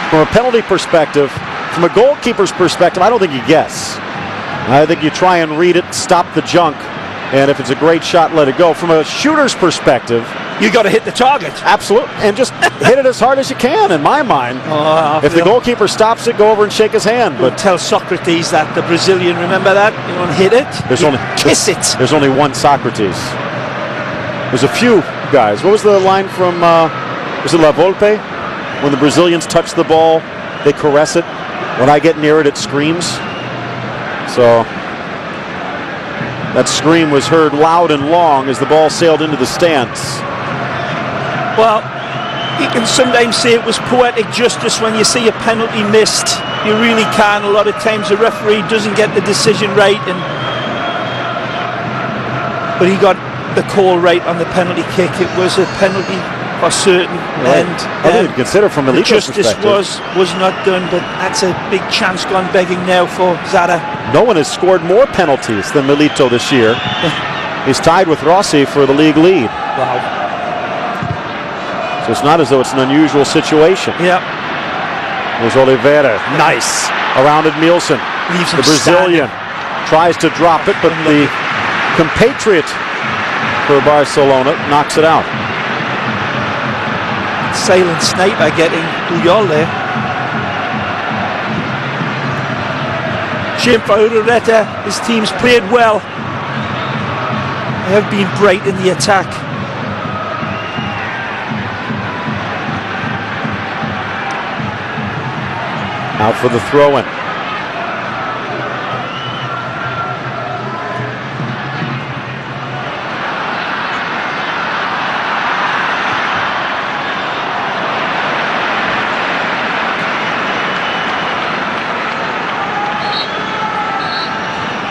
From a penalty perspective, from a goalkeeper's perspective, I don't think you guess. I think you try and read it, stop the junk, and if it's a great shot, let it go. From a shooter's perspective, you got to hit the target. Absolutely, and just hit it as hard as you can, in my mind. If the goalkeeper stops it, go over and shake his hand. But tell Socrates that, the Brazilian, remember that? You don't hit it, kiss it. There's only one Socrates. There's a few guys. What was the line from, was it La Volpe? When the Brazilians touch the ball, they caress it. When I get near it, it screams. So that scream was heard loud and long as the ball sailed into the stands. Well, you can sometimes say it was poetic justice when you see a penalty missed. You really can. A lot of times the referee doesn't get the decision right, but he got the call right on the penalty kick. It was a penalty for certain, right. And I didn't consider from a legal justice perspective. was not done, but that's a big chance gone begging now for Zara. No one has scored more penalties than Milito this year. He's tied with Rossi for the league lead. Wow. So it's not as though it's an unusual situation. Yeah. There's Oliveira. Nice. Around it, Nielsen. Leaves him the Brazilian standing. Tries to drop it, but the compatriot for Barcelona knocks it out. Silent sniper getting Puyol there. Shame for Urareta. His team's played well. They have been bright in the attack. Out for the throw-in.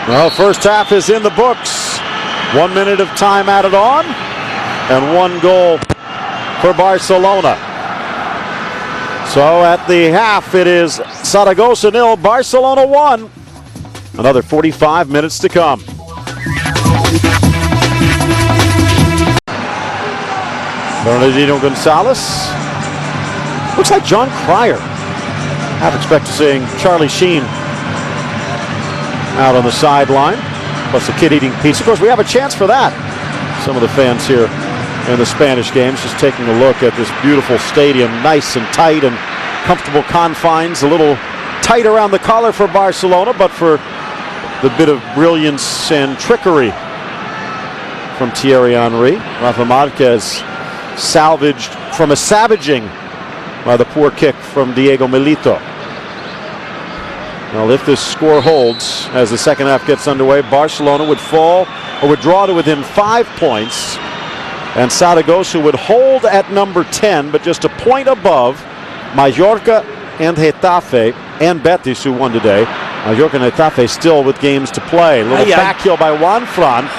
Well, first half is in the books. 1 minute of time added on, and 1 goal for Barcelona. So at the half, it is Zaragoza 0, Barcelona 1. Another 45 minutes to come. Bernardino Gonzalez. Looks like John Cryer. Half expect to seeing Charlie Sheen out on the sideline, plus a kid eating pizza. Of course, we have a chance for that. Some of the fans here in the Spanish games just taking a look at this beautiful stadium, nice and tight and comfortable confines, a little tight around the collar for Barcelona, but for the bit of brilliance and trickery from Thierry Henry. Rafa Marquez salvaged from a savaging by the poor kick from Diego Milito. Well, if this score holds as the second half gets underway, Barcelona would fall or would draw to within 5 points, and Zaragoza would hold at number 10, but just a point above Mallorca and Getafe and Betis, who won today. Mallorca and Getafe still with games to play. A little back heel by Juan Fran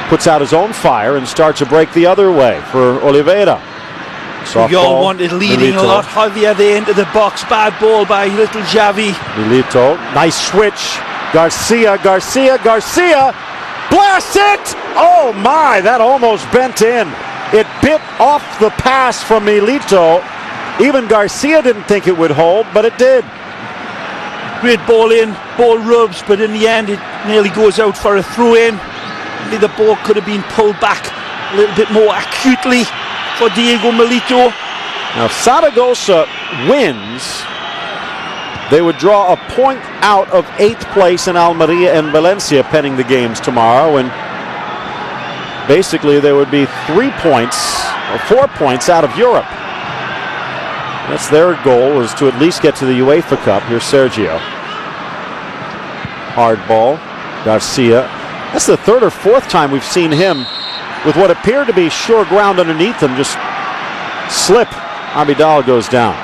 puts out his own fire and starts a break the other way for Oliveira. We all wanted leading Milito. a lot. Javier there into the box. Bad ball by little Javi. Milito. Nice switch. Garcia. Blast it! Oh my, that almost bent in. It bit off the pass from Milito. Even Garcia didn't think it would hold, but it did. Great ball in. Ball rubs, but in the end it nearly goes out for a throw-in. Maybe the ball could have been pulled back a little bit more acutely for Diego Milito. Now, if Zaragoza wins, they would draw a point out of 8th place in Almeria and Valencia pending the games tomorrow, and basically they would be 3 points or 4 points out of Europe. That's their goal, is to at least get to the UEFA Cup. Here's Sergio. Hard ball. Garcia. That's the 3rd or 4th time we've seen him with what appeared to be sure ground underneath him just slip. Abidal goes down.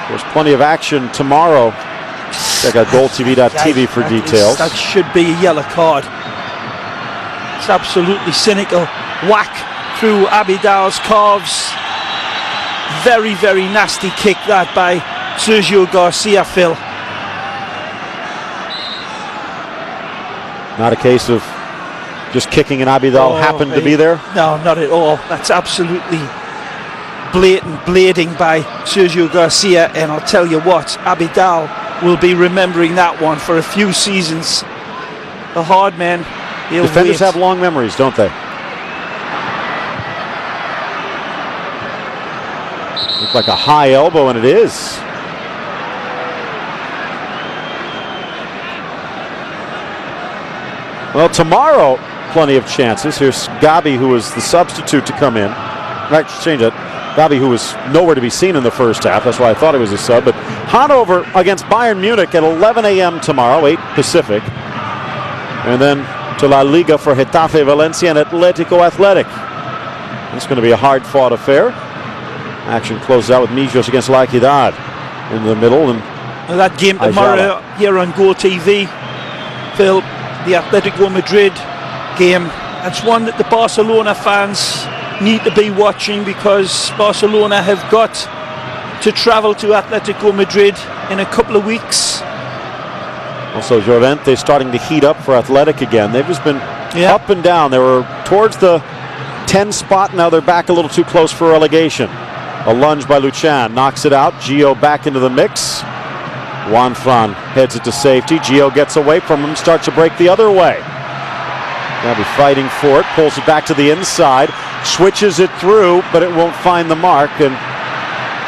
There's plenty of action tomorrow. Check out goaltv.tv for details. That should be a yellow card. It's absolutely cynical. Whack through Abidal's calves. Very, very nasty kick that by Sergio Garcia, Phil. Not a case of just kicking and Abidal happened to be there? No, not at all. That's absolutely blatant blading by Sergio Garcia, and I'll tell you what, Abidal will be remembering that one for a few seasons. The hard man, he'll Defenders wait. have long memories, don't they? Looks like a high elbow, and it is. Well, tomorrow, plenty of chances. Here's Gabi, who is the substitute to come in. Right, change it. Gabi, who was nowhere to be seen in the first half. That's why I thought he was a sub. But Hanover against Bayern Munich at 11 a.m. tomorrow, 8 Pacific. And then to La Liga for Getafe Valencia and Atletico Athletic. It's going to be a hard-fought affair. Action closes out with Mijos against La Equidad in the middle. And that game tomorrow here on Go TV, Phil, the Atletico Madrid game. That's one that the Barcelona fans need to be watching, because Barcelona have got to travel to Atletico Madrid in a couple of weeks. Also, Llorente starting to heat up for Athletic again. They've just been up and down. They were towards the 10 spot. Now they're back a little too close for relegation. A lunge by Luchan knocks it out. Gio back into the mix. Juan Fran heads it to safety. Gio gets away from him, starts to break the other way. Gabi fighting for it, pulls it back to the inside, switches it through, but it won't find the mark. And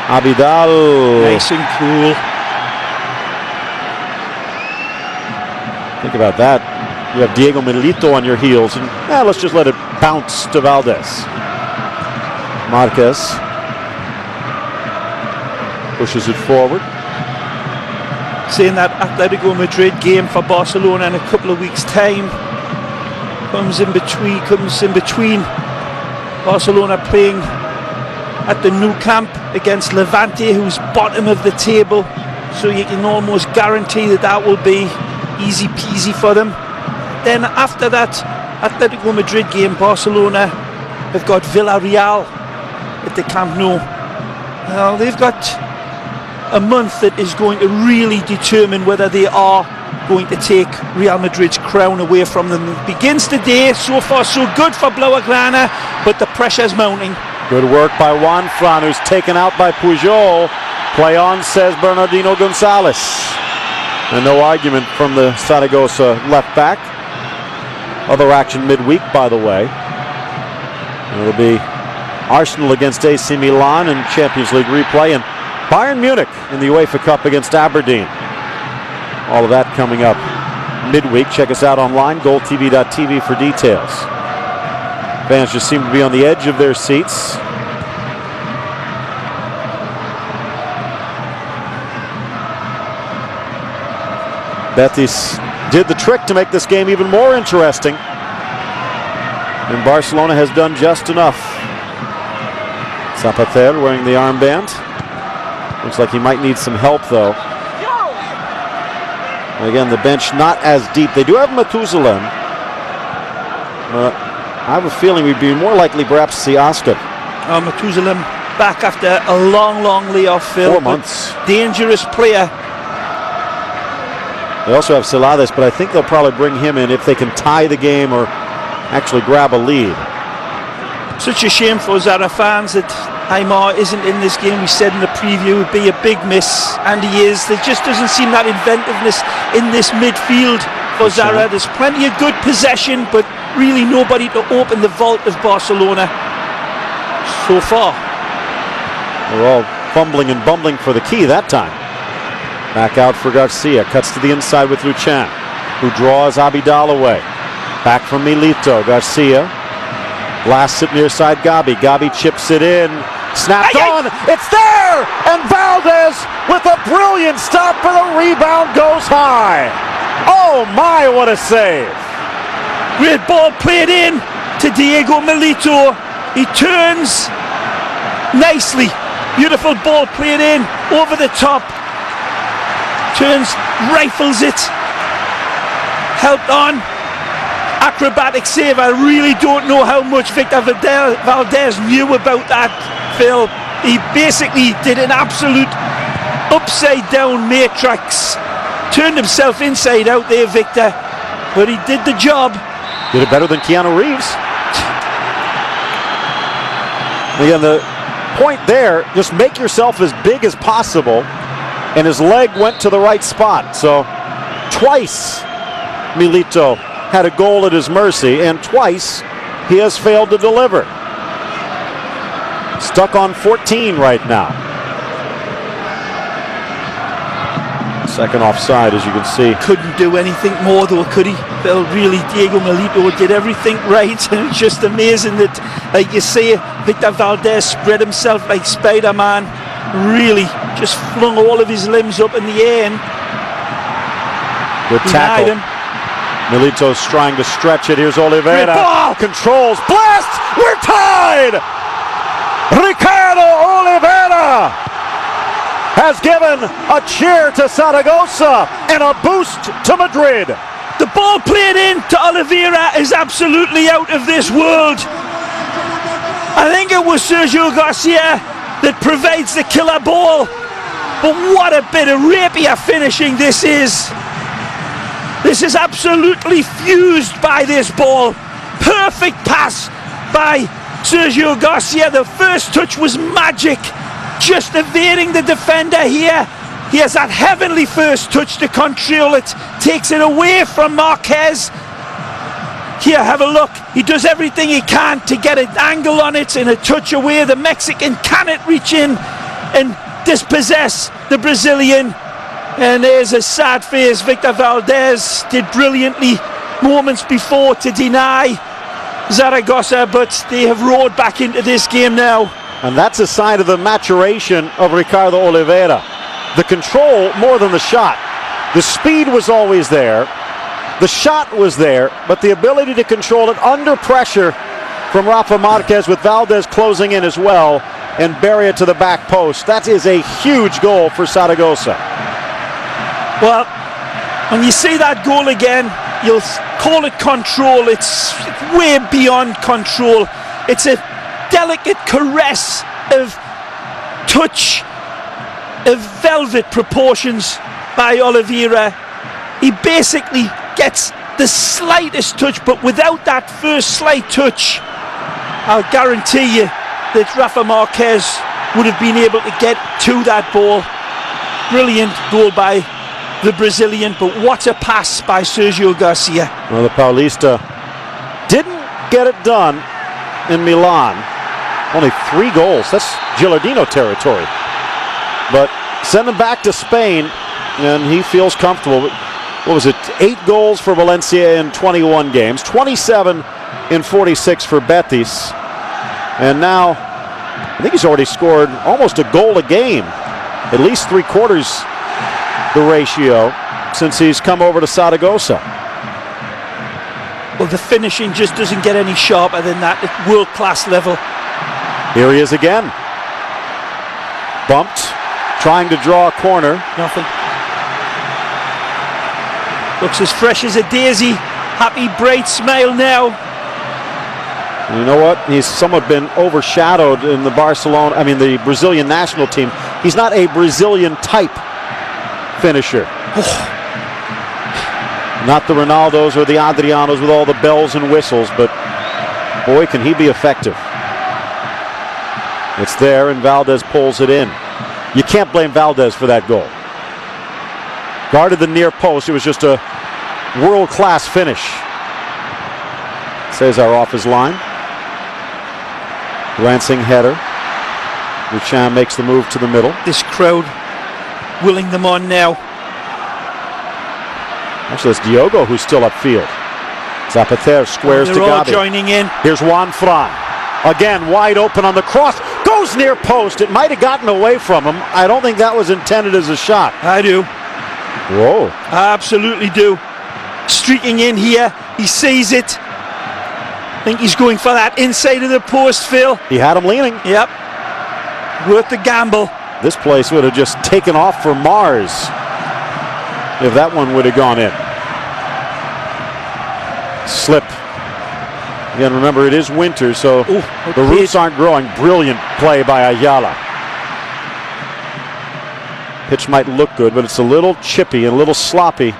Abidal, nice and cool. Think about that. You have Diego Milito on your heels, and let's just let it bounce to Valdez. Marquez pushes it forward. Saying that Atletico Madrid game for Barcelona in a couple of weeks' time comes in between Barcelona playing at the Nou Camp against Levante, who's bottom of the table, so you can almost guarantee that will be easy peasy for them. Then after that Atletico Madrid game, Barcelona have got Villarreal at the Camp Nou. Now they've got a month that is going to really determine whether they are going to take Real Madrid's crown away from them. It begins today. So far so good for Blaugrana, but the pressure's mounting. Good work by Juan Fran, who's taken out by Pujol. Play on, says Bernardino Gonzalez. And no argument from the Zaragoza left back. Other action midweek, by the way. It'll be Arsenal against AC Milan in Champions League replay, and Bayern Munich in the UEFA Cup against Aberdeen. All of that coming up midweek. Check us out online, goaltv.tv for details. Fans just seem to be on the edge of their seats. Betis did the trick to make this game even more interesting, and Barcelona has done just enough. Zapater wearing the armband. Looks like he might need some help, though. Again, the bench not as deep. They do have Methuselah. I have a feeling we'd be more likely perhaps to see Oscar. Methuselah back after a long layoff, Phil. 4 months. Dangerous player. They also have Celades, but I think they'll probably bring him in if they can tie the game or actually grab a lead. Such a shame for Zara fans that Aymar isn't in this game. We said in the preview it would be a big miss, and he is. There just doesn't seem that inventiveness in this midfield for Zara. There's plenty of good possession, but really nobody to open the vault of Barcelona so far. They're all fumbling and bumbling for the key that time. Back out for Garcia. Cuts to the inside with Luchan, who draws Abidal away. Back from Milito. Garcia blasts it near side Gabi. Gabi chips it in. Snapped on. It's there! And Valdez with a brilliant stop, for the rebound goes high. Oh my, what a save. Great ball played in to Diego Milito. He turns nicely. Beautiful ball played in over the top. Turns, rifles it. Helped on. Acrobatic save. I really don't know how much Victor Valdez knew about that, Phil. He basically did an absolute upside down matrix. Turned himself inside out there, Victor. But he did the job. Did it better than Keanu Reeves. Again, the point there, just make yourself as big as possible. And his leg went to the right spot. So twice Milito had a goal at his mercy, and twice he has failed to deliver. Stuck on 14 right now. Second offside, as you can see. Couldn't do anything more though, could he? Well, really, Diego Milito did everything right. And it's just amazing that, like you say, Victor Valdez spread himself like Spider-Man. Really just flung all of his limbs up in the air and good tackle. Milito's trying to stretch it. Here's Oliveira. Ball. Controls. Blast! We're tied! Ricardo Oliveira has given a cheer to Zaragoza and a boost to Madrid. The ball played in to Oliveira is absolutely out of this world. I think it was Sergio Garcia that provides the killer ball. But what a bit of rapier finishing this is. This is absolutely fused by this ball. Perfect pass by Sergio Garcia. The first touch was magic. Just evading the defender here. He has that heavenly first touch to control it. Takes it away from Marquez. Here, have a look. He does everything he can to get an angle on it and a touch away. The Mexican cannot reach in and dispossess the Brazilian. And there's a sad face. Victor Valdez did brilliantly moments before to deny Zaragoza, but they have roared back into this game now. And that's a sign of the maturation of Ricardo Oliveira. The control more than the shot. The speed was always there. The shot was there, but the ability to control it under pressure from Rafa Marquez, with Valdez closing in as well and bury it to the back post. That is a huge goal for Zaragoza. Well, when you see that goal again, you'll call it control. It's way beyond control. It's a delicate caress of touch, of velvet proportions by Oliveira. He basically gets the slightest touch, but without that first slight touch, I'll guarantee you that Rafa Marquez would have been able to get to that ball. Brilliant goal by the Brazilian, but what a pass by Sergio Garcia. Well, the Paulista didn't get it done in Milan. Only 3 goals. That's Gilardino territory. But send him back to Spain, and he feels comfortable. What was it? 8 goals for Valencia in 21 games, 27 in 46 for Betis. And now, I think he's already scored almost a goal a game. At least 3/4 the ratio since he's come over to Zaragoza. Well, the finishing just doesn't get any sharper than that at world-class level. Here he is again. Bumped, trying to draw a corner. Nothing. Looks as fresh as a daisy. Happy, bright smile now. You know what? He's somewhat been overshadowed in the Brazilian national team. He's not a Brazilian type finisher. Not the Ronaldos or the Adrianos with all the bells and whistles, but boy, can he be effective. It's there, and Valdez pulls it in. You can't blame Valdez for that goal. Guarded the near post. It was just a world-class finish. Cesar off his line. Glancing header. Luchan makes the move to the middle. This crowd willing them on now. Actually, it's Diogo who's still upfield. Zapater squares to Gabi. They're all joining in. Here's Juan Fran. Again, wide open on the cross. Goes near post. It might have gotten away from him. I don't think that was intended as a shot. I do. Whoa. I absolutely do. Streaking in here. He sees it. I think he's going for that inside of the post, Phil. He had him leaning. Yep. Worth the gamble. This place would have just taken off for Mars if that one would have gone in. Slip. Again, remember, it is winter, so the roots aren't growing. Brilliant play by Ayala. Pitch might look good, but it's a little chippy and a little sloppy.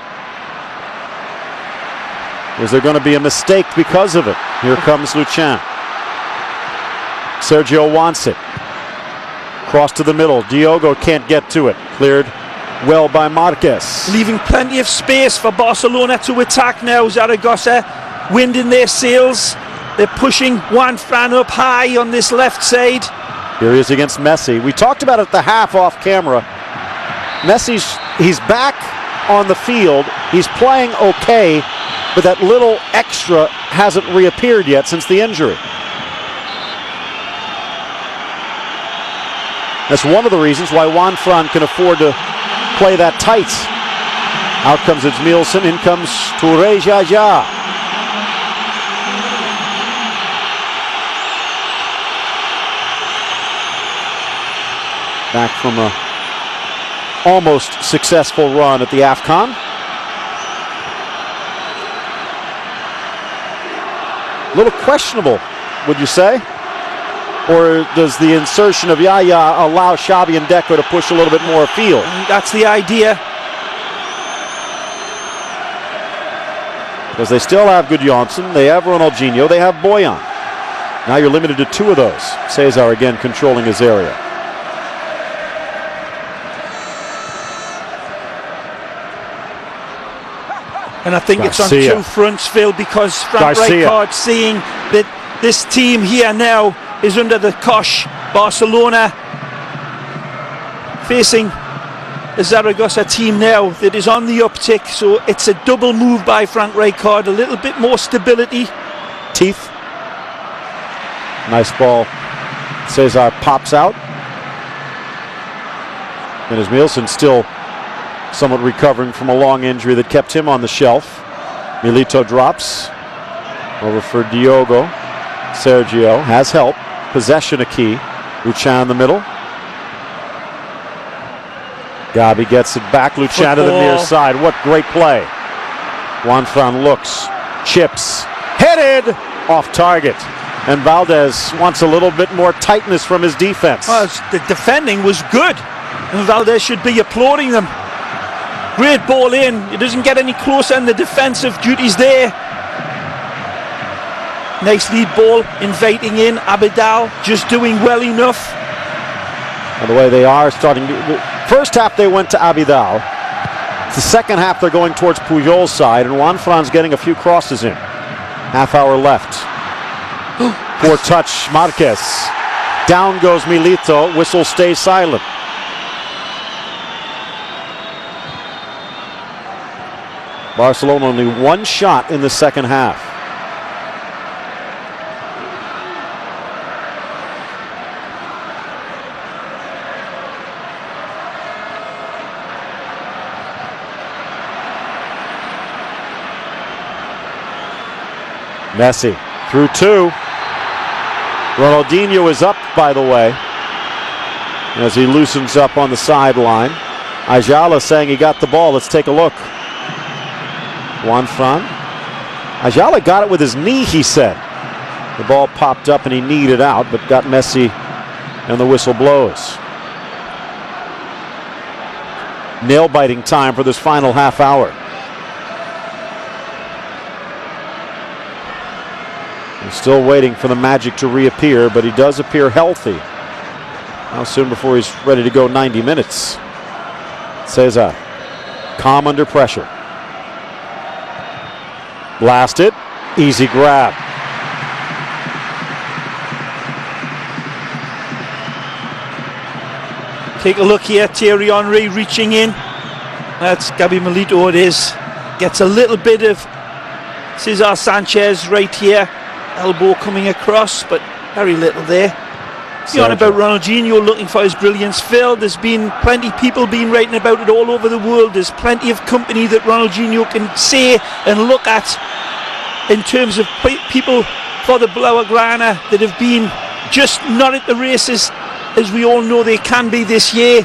Is there going to be a mistake because of it? Here comes Luchan. Sergio wants it. Cross to the middle. Diogo can't get to it. Cleared well by Marquez. Leaving plenty of space for Barcelona to attack now. Zaragoza wind in their sails. They're pushing Juan Fran up high on this left side. Here he is against Messi. We talked about it at the half off camera. Messi's he's back on the field. He's playing okay, but that little extra hasn't reappeared yet since the injury. That's one of the reasons why Juan Fran can afford to play that tight. Out comes Nielsen, in comes Touré Jaja. Back from a almost successful run at the AFCON. A little questionable, would you say? Or does the insertion of Yaya allow Xavi and Deco to push a little bit more afield? That's the idea. Because they still have Gudjonsson, they have Ronaldinho, they have Boyan. Now you're limited to 2 of those. Cesar again controlling his area. And I think Garcia. It's on 2 fronts, Phil, because Frank Rijkaard seeing that this team here now is under the cosh. Barcelona facing a Zaragoza team now that is on the uptick, so it's a double move by Frank Rijkaard, a little bit more stability. Teeth. Nice ball. Cesar pops out. And as Nielsen still somewhat recovering from a long injury that kept him on the shelf. Milito drops. Over for Diogo. Sergio has help. Possession a key. Luchan in the middle. Gabi gets it back. Luchan to the near side. What great play. Juan Fran looks. Chips. Headed! Off target. And Valdez wants a little bit more tightness from his defense. Well, the defending was good. And Valdez should be applauding them. Great ball in. It doesn't get any closer in the defensive duties there. Nice lead ball, inviting in Abidal, just doing well enough. By the way, they are starting. First half they went to Abidal. The second half they're going towards Pujol's side, and Juan Fran's getting a few crosses in. Half hour left. Poor touch, Marquez. Down goes Milito. Whistle stays silent. Barcelona only 1 shot in the second half. Messi through 2. Ronaldinho is up, by the way, as he loosens up on the sideline. Ayala saying he got the ball. Let's take a look. Juan Fran. Ayala got it with his knee, he said. The ball popped up and he kneed it out, but got Messi, and the whistle blows. Nail-biting time for this final half hour. He's still waiting for the magic to reappear, but he does appear healthy. How soon before he's ready to go 90 minutes? Cesar, calm under pressure. Blasted, easy grab. Take a look here, Thierry Henry reaching in. That's Gabi Milito, it is. Gets a little bit of Cesar Sanchez right here. Elbow coming across, but very little there. You're on about Ronaldinho looking for his brilliance. Phil, there's been plenty of people been writing about it all over the world. There's plenty of company that Ronaldinho can say and look at in terms of people for the Blaugrana that have been just not at the races as we all know they can be this year.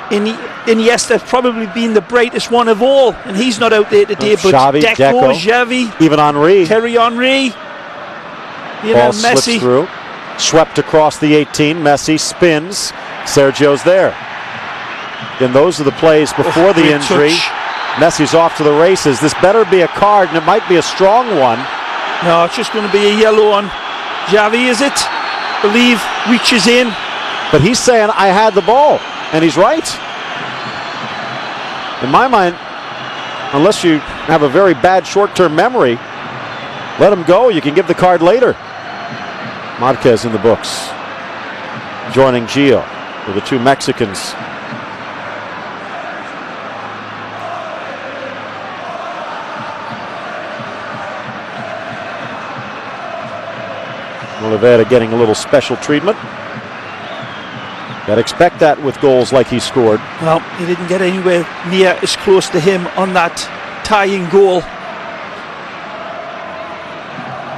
Iniesta's probably been the brightest one of all, and he's not out there today. But Xavi, Deco, Xavi, even Henry, Thierry Henry, ball slips through. Swept across the 18. Messi spins. Sergio's there. And those are the plays before the injury. Touch. Messi's off to the races. This better be a card, and it might be a strong one. No, it's just going to be a yellow on Xavi, is it? Believe reaches in. But he's saying, I had the ball. And he's right. In my mind, unless you have a very bad short-term memory, let him go. You can give the card later. Marquez in the books, joining Gio with the 2 Mexicans. Oliveira getting a little special treatment. Got to expect that with goals like he scored. Well, he didn't get anywhere near as close to him on that tying goal.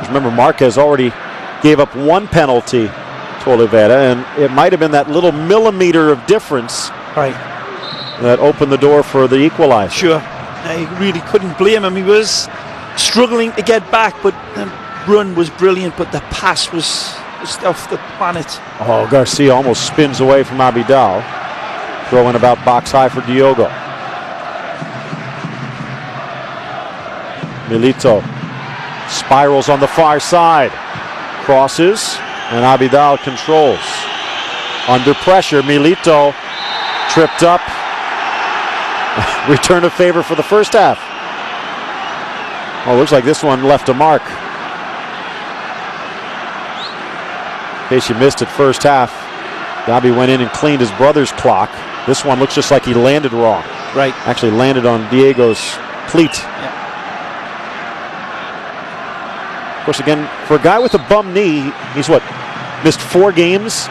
Remember, Marquez already gave up one penalty to Oliveira, and it might have been that little millimeter of difference that opened the door for the equalizer. Sure. I really couldn't blame him. He was struggling to get back, but the run was brilliant, but the pass was just off the planet. Oh, Garcia almost spins away from Abidal. Throwing about box high for Diogo. Milito spirals on the far side. Crosses, and Abidal controls. Under pressure, Milito tripped up. Return of favor for the first half. Oh, looks like this one left a mark. In case you missed it, first half, Gabi went in and cleaned his brother's clock. This one looks just like he landed wrong. Right. Actually landed on Diego's cleat. Yeah. Of course, again, for a guy with a bum knee, he's missed 4 games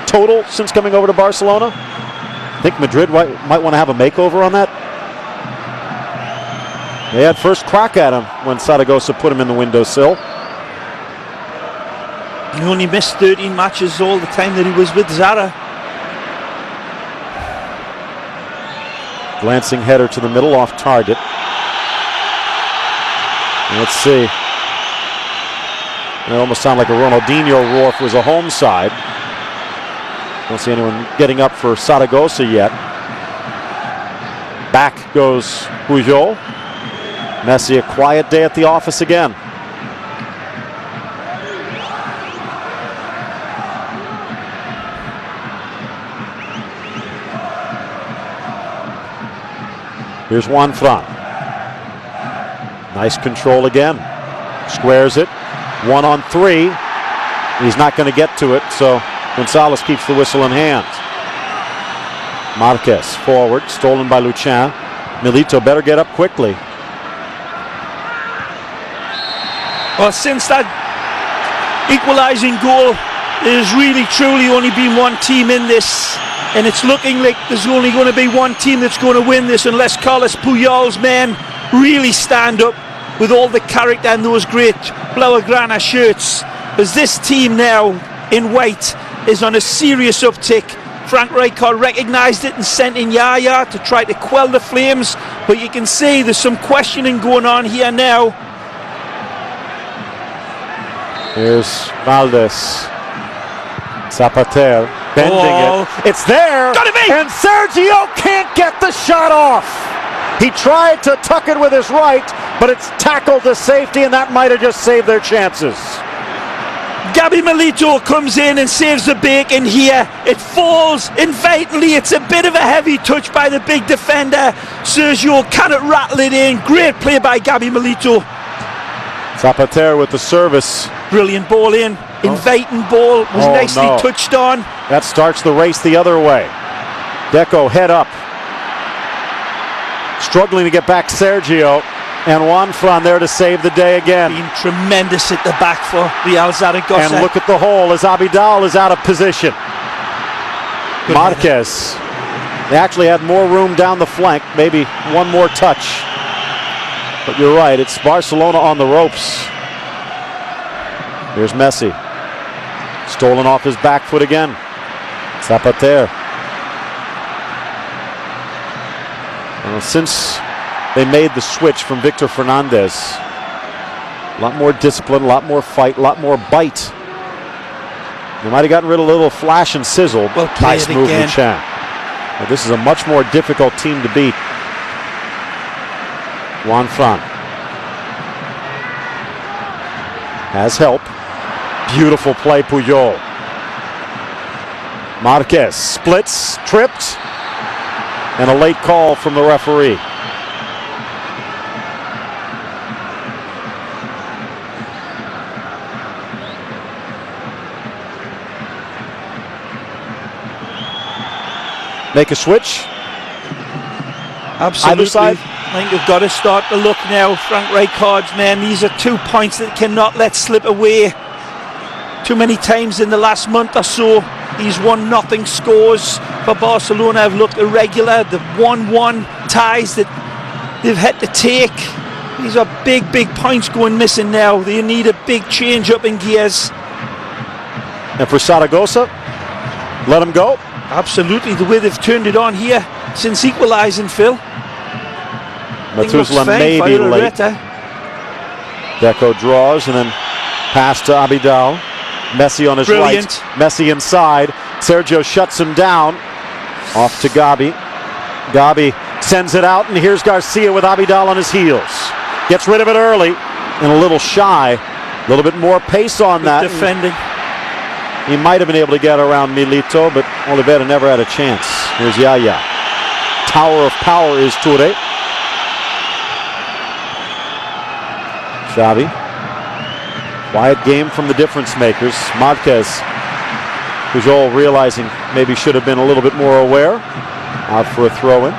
total since coming over to Barcelona? I think Madrid might want to have a makeover on that. They had first crack at him when Zaragoza put him in the windowsill. He only missed 13 matches all the time that he was with Zara. Glancing header to the middle, off target. Let's see. It almost sounded like a Ronaldinho roar if it was a home side. Don't see anyone getting up for Zaragoza yet. Back goes Pujol. Messi, a quiet day at the office again. Here's Juanfran. Nice control again. Squares it. 1-on-3. He's not going to get to it, so Gonzalez keeps the whistle in hand. Marquez forward, stolen by Luchan. Milito better get up quickly. Well, since that equalising goal, there's really truly only been one team in this, and it's looking like there's only going to be one team that's going to win this unless Carlos Puyol's men really stand up with all the character and those great Blaugrana shirts. Because this team now in white is on a serious uptick. Frank Rijkaard recognised it and sent in Yaya to try to quell the flames, but you can see there's some questioning going on here now. Here's Valdez. Zapater bending it. It's there. Gotta be! And Sergio can't get the shot off. He tried to tuck it with his right, but it's tackled to safety, and that might have just saved their chances. Gabi Milito comes in and saves the bacon here. It falls invitingly. It's a bit of a heavy touch by the big defender. Sergio cannot rattle it in. Great play by Gabi Milito. Zapater with the service. Brilliant ball in. Inviting ball. Was nicely touched on. That starts the race the other way. Deco head up. Struggling to get back Sergio. And Juanfran there to save the day again. Being tremendous at the back for Real Zaragoza. And look at the hole as Abidal is out of position. Good Marquez. They actually had more room down the flank. Maybe one more touch. But you're right, it's Barcelona on the ropes. Here's Messi. Stolen off his back foot again. Zapater. Since they made the switch from Victor Fernandez, a lot more discipline, a lot more fight, a lot more bite. They might have gotten rid of a little flash and sizzle. Well, nice move, Luchan. Well, this is a much more difficult team to beat. Juanfran has help. Beautiful play, Puyol. Marquez splits, tripped, and a late call from the referee. Make a switch. Absolutely. Either side. I think they've got to start to look now. Frank Rijkaard's men. These are 2 points that cannot let slip away. too many times in the last month or so. These 1-0 scores for Barcelona have looked irregular. The 1-1 ties that they've had to take. These are big points going missing now. They need a big change up in gears. And for Zaragoza, let them go. Absolutely, the way they've turned it on here since equalising, Phil. Methuselah maybe late. Deco draws and then pass to Abidal. Messi on his right. Messi inside. Sergio shuts him down. Off to Gabi. Gabi sends it out, and here's Garcia with Abidal on his heels. Gets rid of it early and a little shy. A little bit more pace on that. Defending. He might have been able to get around Milito, but Oliveira never had a chance. Here's Yaya. Tower of power is Toure. Xavi. Quiet game from the difference makers. Marquez. Pujol realizing maybe should have been a little bit more aware. Out for a throw-in.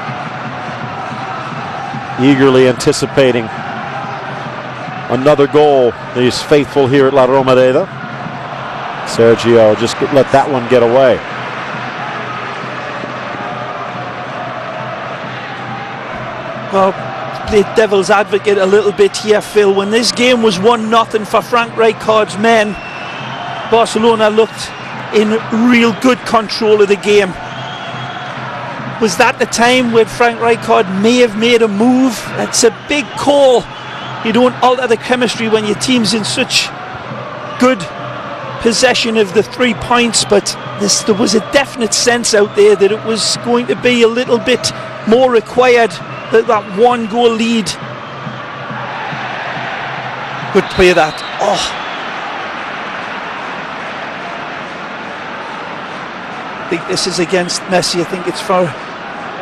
Eagerly anticipating another goal. He's faithful here at La Romareda. Sergio just let that one get away. Well, play devil's advocate a little bit here, Phil. When this game was 1-0 for Frank Rijkaard's men, Barcelona looked in real good control of the game. Was that the time when Frank Rijkaard may have made a move? It's a big call. You don't alter the chemistry when your team's in such good possession of the 3 points, but there was a definite sense out there that it was going to be a little bit more required, that 1-goal lead. Good play that. I think this is against Messi. I think it's for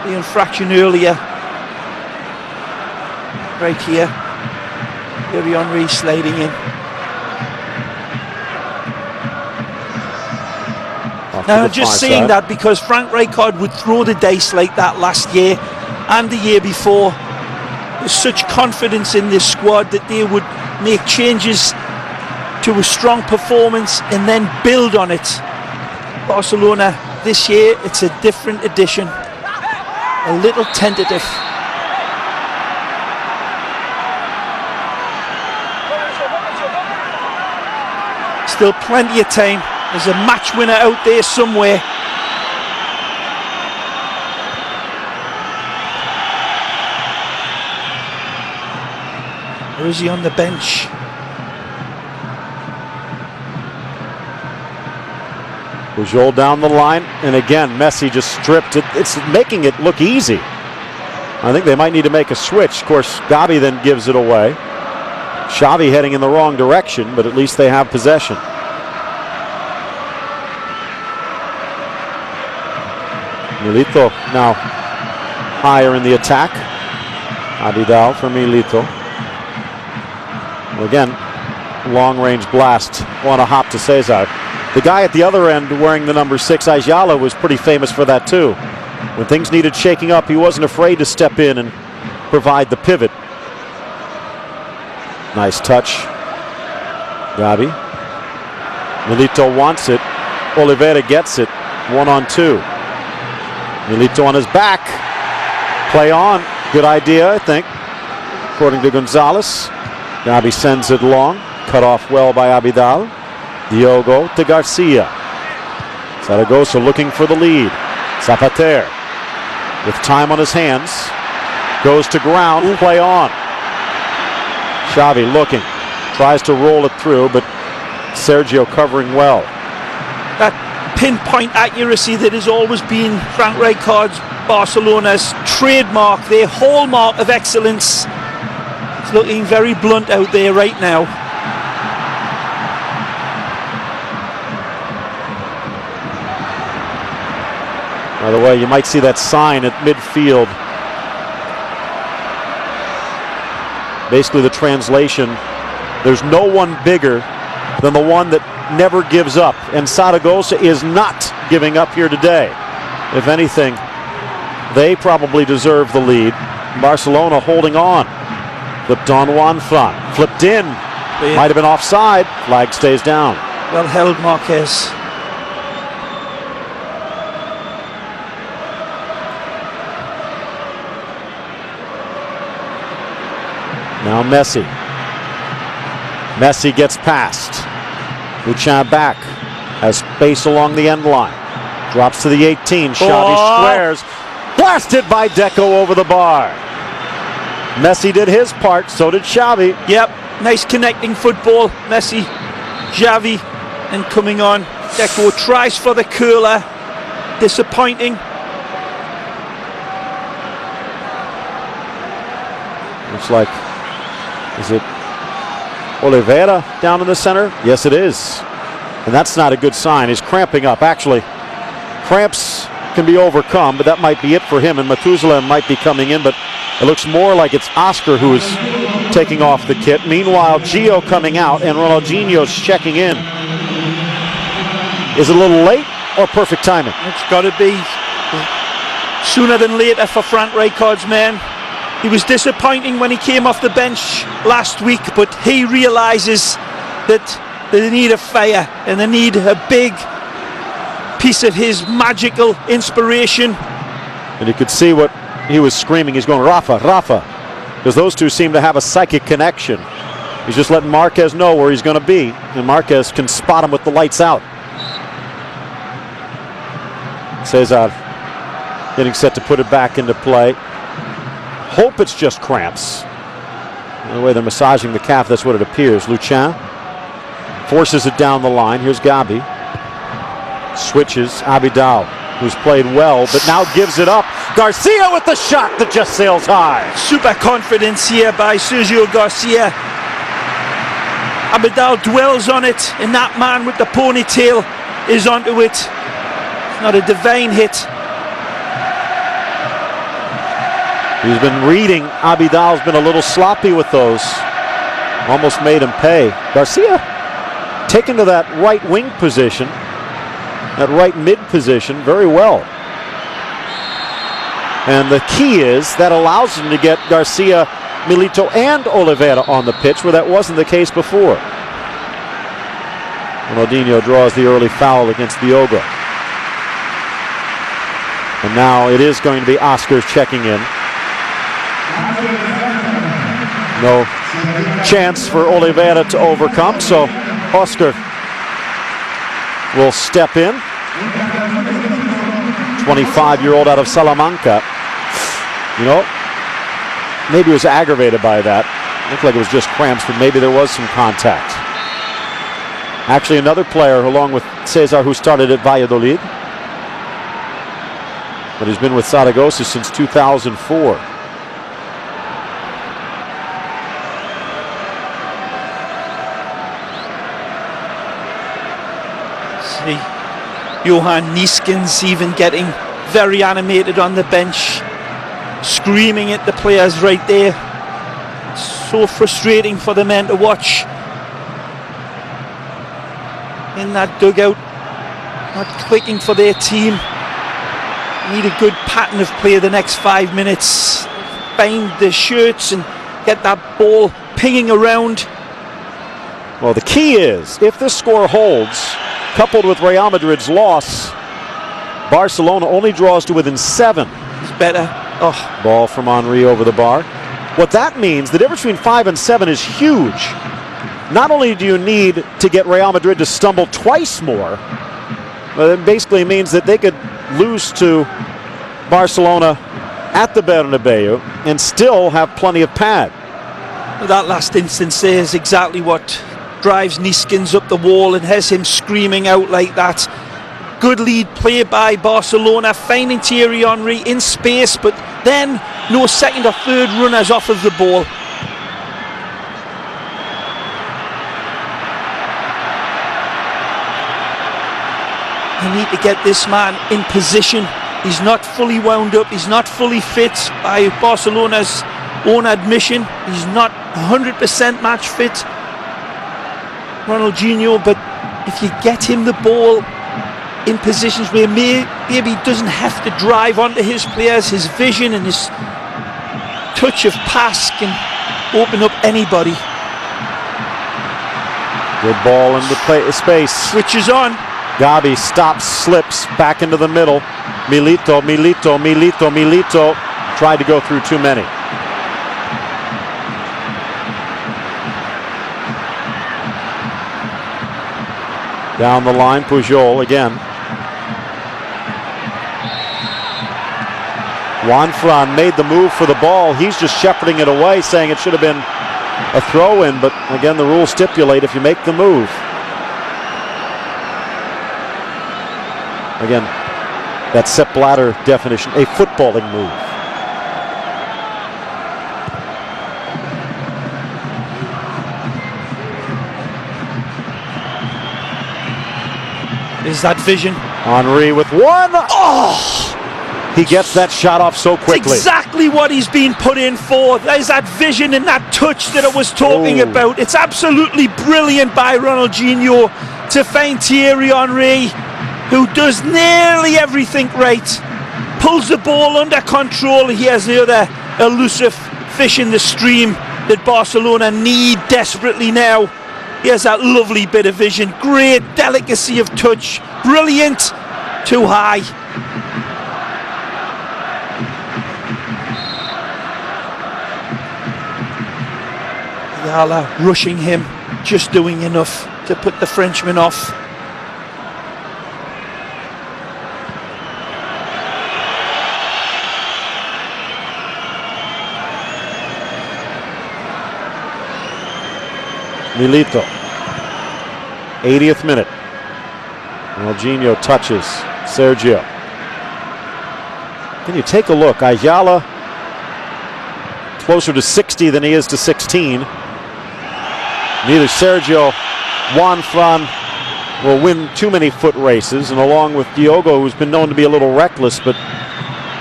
the infraction earlier. Right here. Thierry Henry sliding in. Now I'm just saying that because Frank Rijkaard would throw the dice like that last year and the year before. There's such confidence in this squad that they would make changes to a strong performance and then build on it. Barcelona this year, it's a different edition. A little tentative. Still plenty of time. There's a match winner out there somewhere. Or is he on the bench? Pujol down the line, and again Messi just stripped it. It's making it look easy. I think they might need to make a switch. Of course, Gabi then gives it away. Xavi heading in the wrong direction, but at least they have possession. Milito now higher in the attack. Abidal for Milito. Well, again, long-range blast on a hop to Cesar. The guy at the other end wearing the number 6, Ayala, was pretty famous for that too. When things needed shaking up, he wasn't afraid to step in and provide the pivot. Nice touch. Gabi. Milito wants it. Oliveira gets it. 1-on-2. Milito on his back. Play on. Good idea, I think, according to Gonzalez. Gabi sends it long. Cut off well by Abidal. Diogo to Garcia. Zaragoza looking for the lead. Zapater with time on his hands. Goes to ground. Play on. Xavi looking. Tries to roll it through, but Sergio covering well. That pinpoint accuracy that has always been Frank Rijkaard's Barcelona's trademark, their hallmark of excellence. It's looking very blunt out there right now. By the way, you might see that sign at midfield. Basically the translation, there's no one bigger than the one that never gives up. And Zaragoza is not giving up here today. If anything, they probably deserve the lead. Barcelona holding on. Flipped on Juan Fran. Flipped in. Might have been offside. Flag stays down. Well held, Marquez. Now Messi. Messi gets past. Luchan back. Has space along the end line. Drops to the 18. Xavi squares. Blasted by Deco over the bar. Messi did his part, so did Xavi. Yep, nice connecting football. Messi, Xavi, and coming on. Deco tries for the curler. Disappointing. Looks like, is it Oliveira down in the center? Yes, it is. And that's not a good sign. He's cramping up. Actually, cramps can be overcome, but that might be it for him. And Methuselah might be coming in, but it looks more like it's Oscar who is taking off the kit. Meanwhile, Gio coming out and Ronaldinho's checking in. Is it a little late or perfect timing? It's got to be sooner than later for Frank Rijkaard's man. He was disappointing when he came off the bench last week, but he realises that they need a fire and they need a big piece of his magical inspiration. And you could see what he was screaming. He's going, Rafa, Rafa, because those two seem to have a psychic connection. He's just letting Marquez know where he's going to be, and Marquez can spot him with the lights out. Cesar getting set to put it back into play. Hope it's just cramps. The way they're massaging the calf, that's what it appears. Luchan forces it down the line. Here's Gabi. Switches. Abidal, who's played well, but now gives it up. Garcia with the shot that just sails high. Super confidence here by Sergio Garcia. Abidal dwells on it, and that man with the ponytail is onto it. It's not a divine hit. He's been reading. Abidal's been a little sloppy with those. Almost made him pay. Garcia taken to that right wing position, that right mid position, very well. And the key is that allows him to get Garcia, Milito, and Oliveira on the pitch, where that wasn't the case before. Ronaldinho draws the early foul against Diogo. And now it is going to be Oscar checking in. No chance for Oliveira to overcome, so Oscar will step in. 25-year-old out of Salamanca. You know, maybe he was aggravated by that. Looked like it was just cramps, but maybe there was some contact. Actually, another player along with Cesar who started at Valladolid, but he's been with Zaragoza since 2004. Johan Nieskens even getting very animated on the bench, screaming at the players right there. So frustrating for the men to watch in that dugout, not clicking for their team. Need a good pattern of play the next 5 minutes. Bind the shirts and get that ball pinging around. Well, the key is, if this score holds, coupled with Real Madrid's loss, Barcelona only draws to within 7. It's better. Oh. Ball from Henry over the bar. What that means, the difference between 5 and 7 is huge. Not only do you need to get Real Madrid to stumble twice more, but it basically means that they could lose to Barcelona at the Bernabeu and still have plenty of pad. That last instance there is exactly what drives Nieskens up the wall and has him screaming out like that. Good lead play by Barcelona, finding Thierry Henry in space, but then no second or third runners off of the ball. They need to get this man in position. He's not fully wound up, he's not fully fit by Barcelona's own admission. He's not 100% match fit, Ronaldinho, but if you get him the ball in positions where maybe he doesn't have to drive onto his players, his vision and his touch of pass can open up anybody. Good ball into space. Switches on. Gabi stops, slips, back into the middle. Milito. Tried to go through too many. Down the line, Pujol again. Juanfran made the move for the ball. He's just shepherding it away, saying it should have been a throw-in, but again, the rules stipulate if you make the move. Again, that Sepp Blatter definition, a footballing move. Is that vision? Henry with one. Oh! He gets that shot off so quickly. It's exactly what he's been put in for. There's that vision and that touch that I was talking about. It's absolutely brilliant by Ronaldinho to find Thierry Henry, who does nearly everything right. Pulls the ball under control. He has the other elusive fish in the stream that Barcelona need desperately now. He has that lovely bit of vision. Great delicacy of touch. Brilliant. Too high. Ayala rushing him, just doing enough to put the Frenchman off. Milito. 80th minute. Ronaldinho touches. Sergio. Can you take a look? Ayala closer to 60 than he is to 16. Neither Sergio, Juanfran will win too many foot races, and along with Diogo, who's been known to be a little reckless, but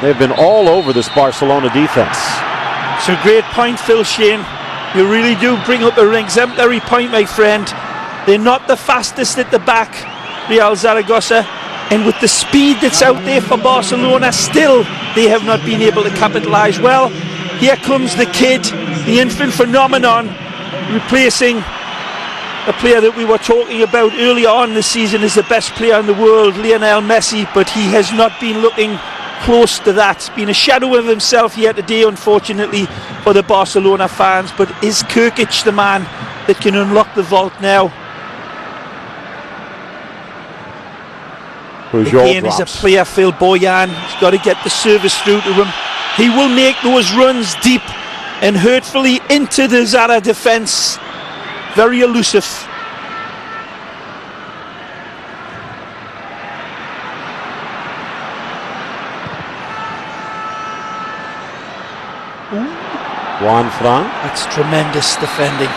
they've been all over this Barcelona defense. It's a great point, Phil Shane. You really do bring up an exemplary point, my friend. They're not the fastest at the back, Real Zaragoza, and with the speed that's out there for Barcelona, still they have not been able to capitalise. Well, here comes the kid, the infant phenomenon, replacing a player that we were talking about earlier on this season as the best player in the world, Lionel Messi, but he has not been looking close to that. Been a shadow of himself here today, unfortunately, for the Barcelona fans. But is Kirkic the man that can unlock the vault now? Again, is a player, Phil Boyan. He's got to get the service through to him. He will make those runs deep and hurtfully into the Zara defence. Very elusive. Juanfran. That's tremendous defending.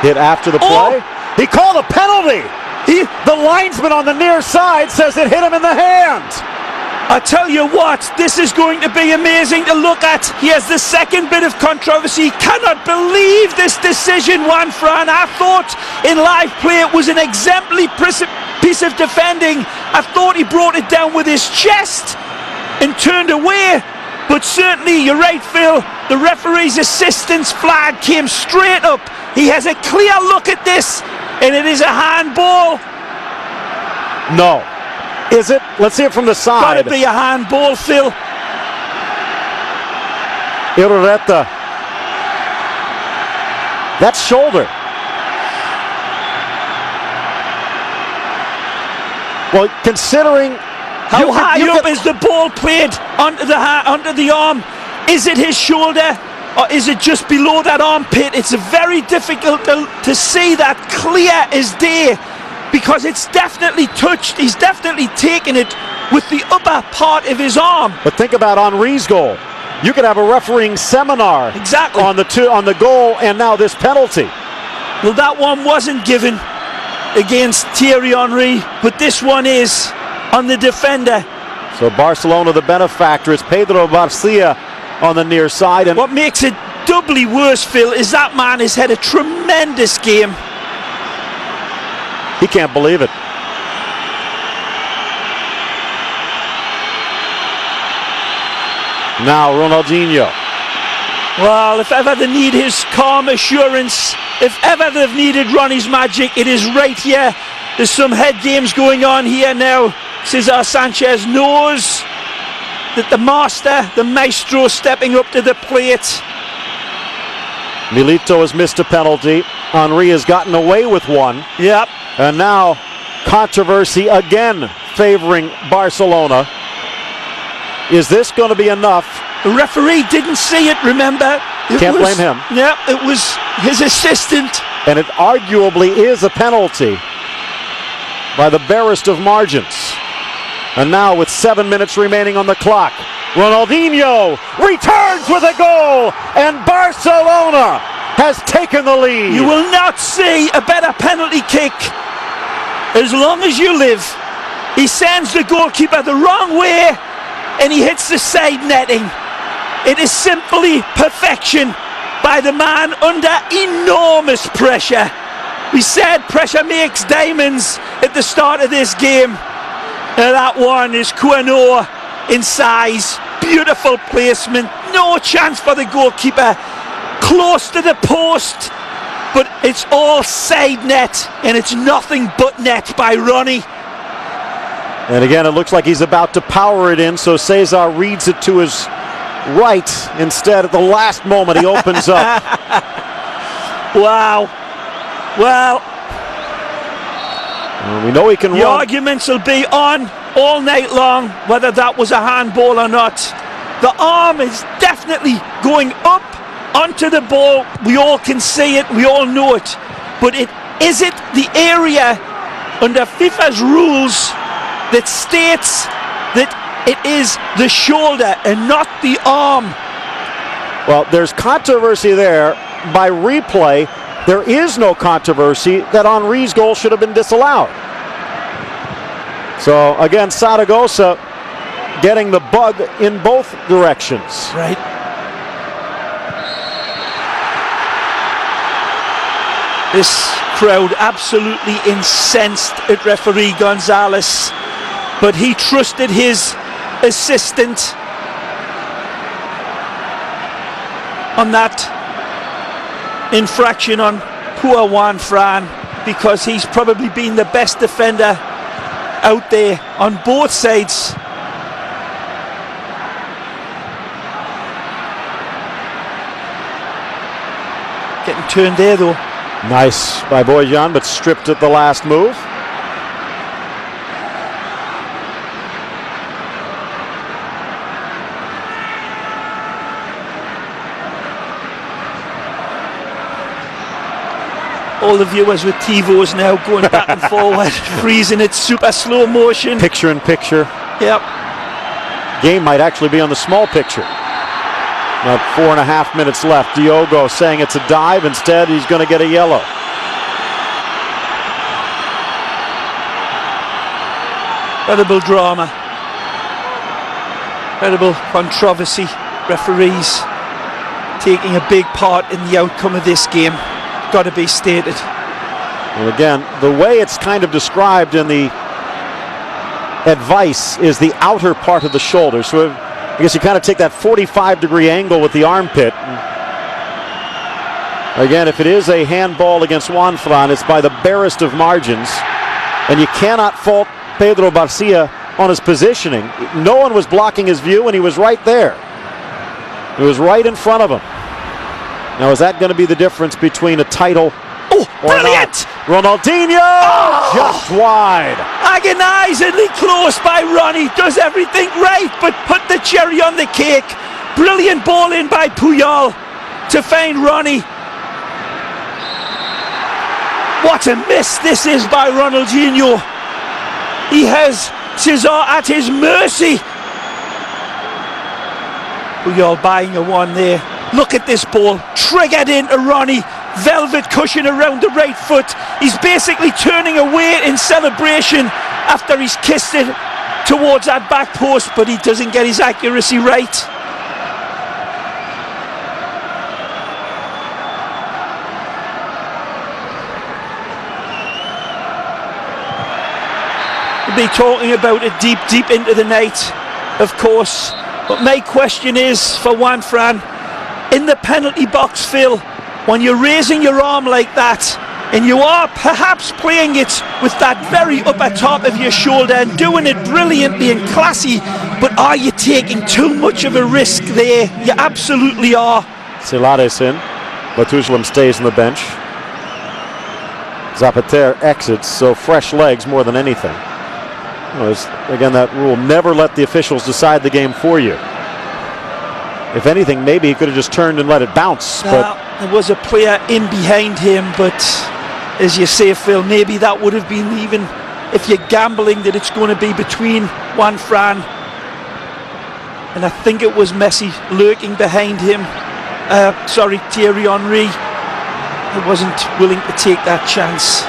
Hit after the play. Oh! He called a penalty. The linesman on the near side says it hit him in the hand. I tell you what, this is going to be amazing to look at. Here's the second bit of controversy. Cannot believe this decision, Juanfran. I thought in live play it was an exemplary piece of defending. I thought he brought it down with his chest and turned away. But certainly, you're right, Phil. The referee's assistance flag came straight up. He has a clear look at this, and it is a handball. No. Is it? Let's see it from the side. Gotta be a handball, Phil. Irureta. That's shoulder. Well, considering how high up is the ball played onto the arm? Is it his shoulder, or is it just below that armpit? It's very difficult to see that clear as day, because it's definitely touched. He's definitely taken it with the upper part of his arm. But think about Henry's goal. You could have a refereeing seminar exactly on the goal, and now this penalty. Well, that one wasn't given against Thierry Henry, but this one is on the defender. So Barcelona, the benefactor, is Pedro Barcia on the near side. And what makes it doubly worse, Phil, is that man has had a tremendous game. He can't believe it. Now Ronaldinho. Well, if ever they need his calm assurance, if ever they've needed Ronnie's magic, it is right here. There's some head games going on here now. Cesar Sanchez knows that the master, the maestro, stepping up to the plate. Milito has missed a penalty. Henry has gotten away with one. Yep. And now controversy again favoring Barcelona. Is this going to be enough? The referee didn't see it, remember? Can't blame him. Yeah, it was his assistant. And it arguably is a penalty by the barest of margins. And now with 7 minutes remaining on the clock, Ronaldinho returns with a goal, and Barcelona has taken the lead. You will not see a better penalty kick as long as you live. He sends the goalkeeper the wrong way and he hits the side netting. It is simply perfection by the man under enormous pressure. We said pressure makes diamonds at the start of this game. That one is Kuano in size. Beautiful placement. No chance for the goalkeeper. Close to the post, but it's all side net, and it's nothing but net by Ronnie. And again, it looks like he's about to power it in, so Cesar reads it to his right. Instead, at the last moment, he opens up. Wow. Well, we know he can run. The arguments will be on all night long whether that was a handball or not. The arm is definitely going up onto the ball. We all can see it, we all know it. But is it the area under FIFA's rules that states that it is the shoulder and not the arm? Well, there's controversy there. By replay, there is no controversy that Henry's goal should have been disallowed. So again, Zaragoza getting the bug in both directions. Right. This crowd absolutely incensed at referee Gonzalez, but he trusted his assistant on that infraction on poor Juan Fran, because he's probably been the best defender out there on both sides. Getting turned there though. Nice by Bojan, but stripped at the last move. All the viewers with TiVos now going back and forward, freezing it, super slow motion. Picture in picture. Yep. Game might actually be on the small picture. About 4.5 minutes left. Diogo saying it's a dive. Instead, he's going to get a yellow. Incredible drama. Incredible controversy. Referees taking a big part in the outcome of this game. Got to be stated. Well, again, the way it's kind of described in the advice is the outer part of the shoulder. So I guess you kind of take that 45-degree angle with the armpit. Again, if it is a handball against Juan Fran, it's by the barest of margins. And you cannot fault Pedro Barcia on his positioning. No one was blocking his view, and he was right there. He was right in front of him. Now, is that going to be the difference between a title or brilliant! not? Ronaldinho just wide. Agonizingly close by Ronnie. Does everything right, but put the cherry on the cake. Brilliant ball in by Puyol to find Ronnie. What a miss this is by Ronaldinho. He has Cesar at his mercy. Puyol buying a one there. Look at this ball, triggered into Ronnie, velvet cushion around the right foot. He's basically turning away in celebration after he's kissed it towards that back post, but he doesn't get his accuracy right. We'll be talking about it deep into the night, of course. But my question is for Juan Fran, in the penalty box, Phil, when you're raising your arm like that, and you are perhaps playing it with that very upper top of your shoulder and doing it brilliantly and classy, but are you taking too much of a risk there? You absolutely are. Celades in. Batuzlem stays on the bench. Zapater exits, so fresh legs more than anything. Again, that rule, never let the officials decide the game for you. If anything, maybe he could have just turned and let it bounce. But there was a player in behind him, but as you say, Phil, maybe that would have been, even if you're gambling that it's going to be between Juan Fran and I think it was Messi lurking behind him. Thierry Henry. He wasn't willing to take that chance.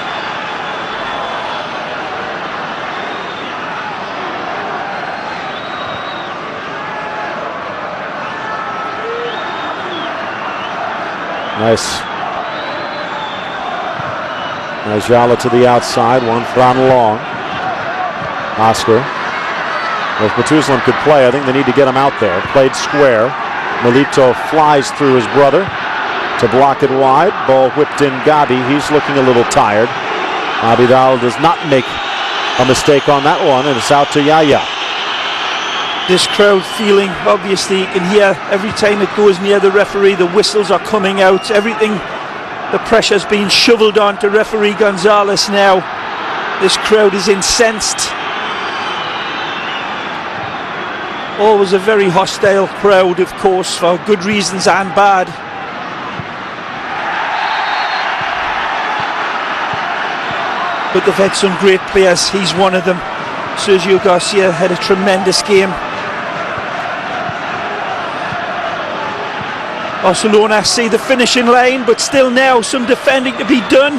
Nice. Najala to the outside, Juan Fran long. Oscar. If Batuzlem could play, I think they need to get him out there. Played square. Milito flies through his brother to block it wide. Ball whipped in Gabi. He's looking a little tired. Abidal does not make a mistake on that one, and it's out to Yaya. This crowd feeling, obviously, you can hear every time it goes near the referee, the whistles are coming out. Everything, the pressure's being shoveled on to referee Gonzalez now. This crowd is incensed. Always a very hostile crowd, of course, for good reasons and bad. But they've had some great players. He's one of them. Sergio Garcia had a tremendous game. Barcelona see the finishing line, but still now some defending to be done.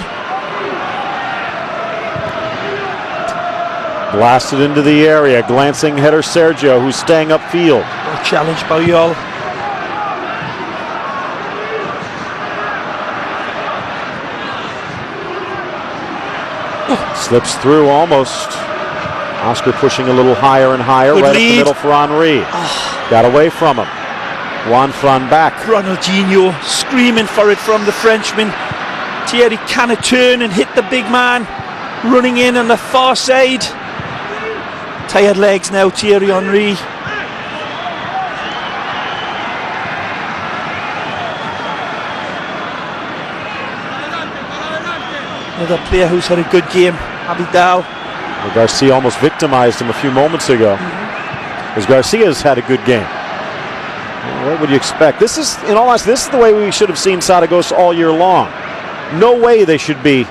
Blasted into the area, glancing header Sergio, who's staying upfield. Well challenged by Yol. Slips through almost. Oscar pushing a little higher and higher. Good right lead. Up the middle for Henry. Got away from him. Juan Fran back. Ronaldinho screaming for it from the Frenchman. Thierry cannot turn and hit the big man. Running in on the far side. Tired legs now, Thierry Henry. Another player who's had a good game, Abidal. Well, Garcia almost victimized him a few moments ago. As Garcia's had a good game. Well, what would you expect? This is, in all honesty, this is the way we should have seen Zaragoza all year long. No way they should be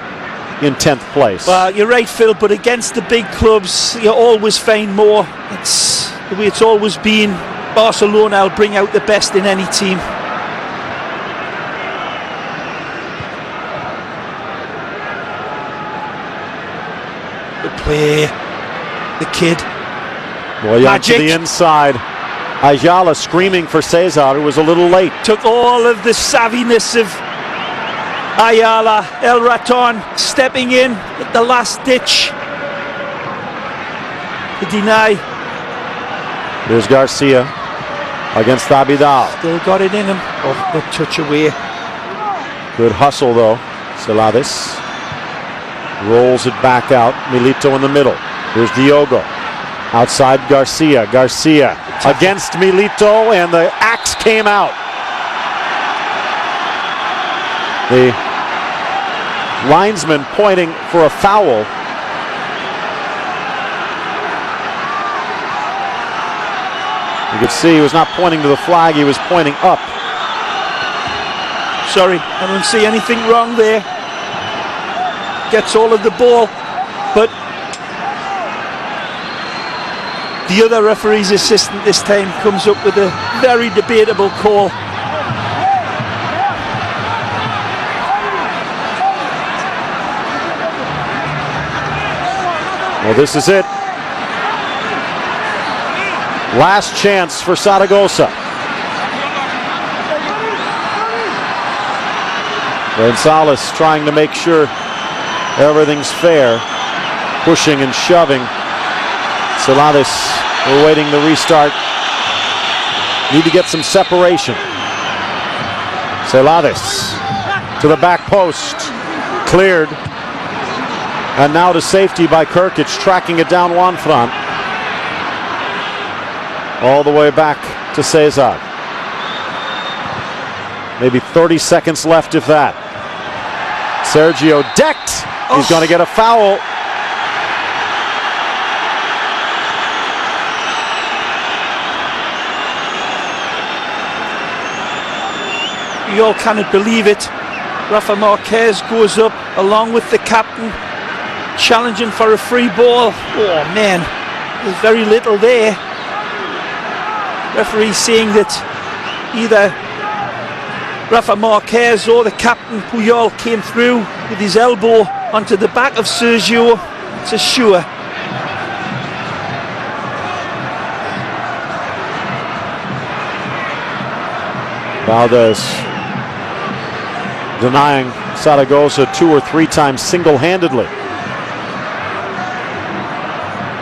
in 10th place. Well, you're right, Phil, but against the big clubs, you always find more. It's the way it's always been. Barcelona will bring out the best in any team. Good play. The kid. Boyan to the inside. Ayala screaming for Cesar, who was a little late. Took all of the savviness of Ayala, El Raton stepping in at the last ditch to deny. Here's Garcia against Abidal. Still got it in him. Oh, the touch away. Good hustle though. Celades rolls it back out. Milito in the middle. Here's Diogo. Outside Garcia. Garcia against Milito, and the axe came out. The linesman pointing for a foul. You could see he was not pointing to the flag, he was pointing up. Sorry, I don't see anything wrong there. Gets all of the ball, but the other referee's assistant this time comes up with a very debatable call. Well, this is it. Last chance for Zaragoza. Gonzalez trying to make sure everything's fair. Pushing and shoving. Celades awaiting the restart. Need to get some separation. Celades to the back post. Cleared. And now to safety by Kirkic, tracking it down Juan Fran. All the way back to Cesar. Maybe 30 seconds left, if that. Sergio decked. He's going to get a foul. You all cannot believe it. Rafa Marquez goes up along with the captain, challenging for a free ball. Oh man, there's very little there. Referee saying that either Rafa Marquez or the captain Puyol came through with his elbow onto the back of Sergio. It's a sure. Valdez denying Zaragoza 2 or 3 times single-handedly.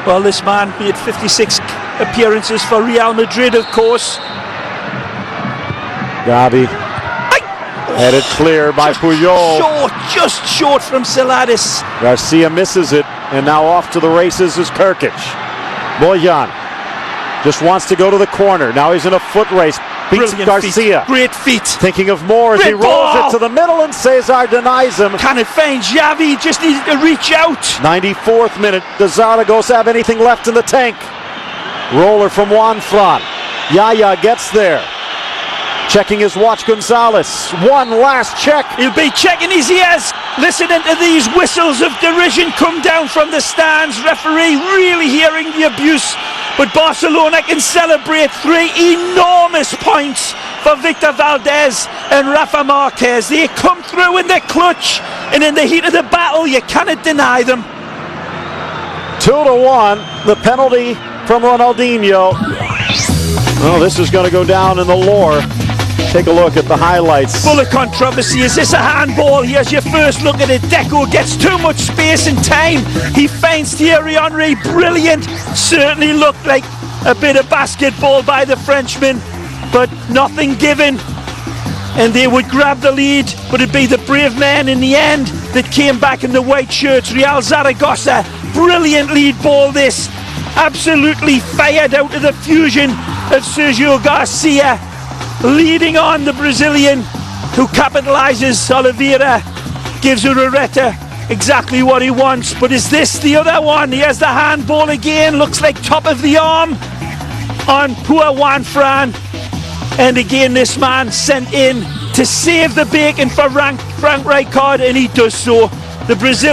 Well, this man made 56 appearances for Real Madrid, of course. Gabi headed clear by Puyol. Just short from Celades. Garcia misses it, and now off to the races is Kirkic. Bojan just wants to go to the corner. Now he's in a foot race. Beats Garcia. Feet. Great feet. Thinking of more as he rolls it to the middle, and Cesar denies him. Can it find Xavi? Just needs to reach out. 94th minute. Does Zaragoza have anything left in the tank? Roller from Juan Fran. Yaya gets there. Checking his watch, Gonzalez. One last check. He'll be checking his ears, listening to these whistles of derision come down from the stands. Referee really hearing the abuse. But Barcelona can celebrate 3 enormous points for Victor Valdez and Rafa Marquez. They come through in the clutch, and in the heat of the battle, you cannot deny them. 2-1, the penalty from Ronaldinho. Oh, this is going to go down in the lore. Take a look at the highlights. Full of controversy. Is this a handball? Here's your first look at it. Deco gets too much space and time. He feints Thierry Henry. Brilliant. Certainly looked like a bit of basketball by the Frenchman, but nothing given. And they would grab the lead, but it'd be the brave man in the end that came back in the white shirts. Real Zaragoza. Brilliant lead ball this. Absolutely fired out of the fusion of Sergio Garcia. Leading on the Brazilian, who capitalizes. Oliveira gives Urareta exactly what he wants. But is this the other one? Here's the handball again. Looks like top of the arm on poor Juan Fran. And again, this man sent in to save the bacon for Frank Rijkaard, and he does so. The Brazilian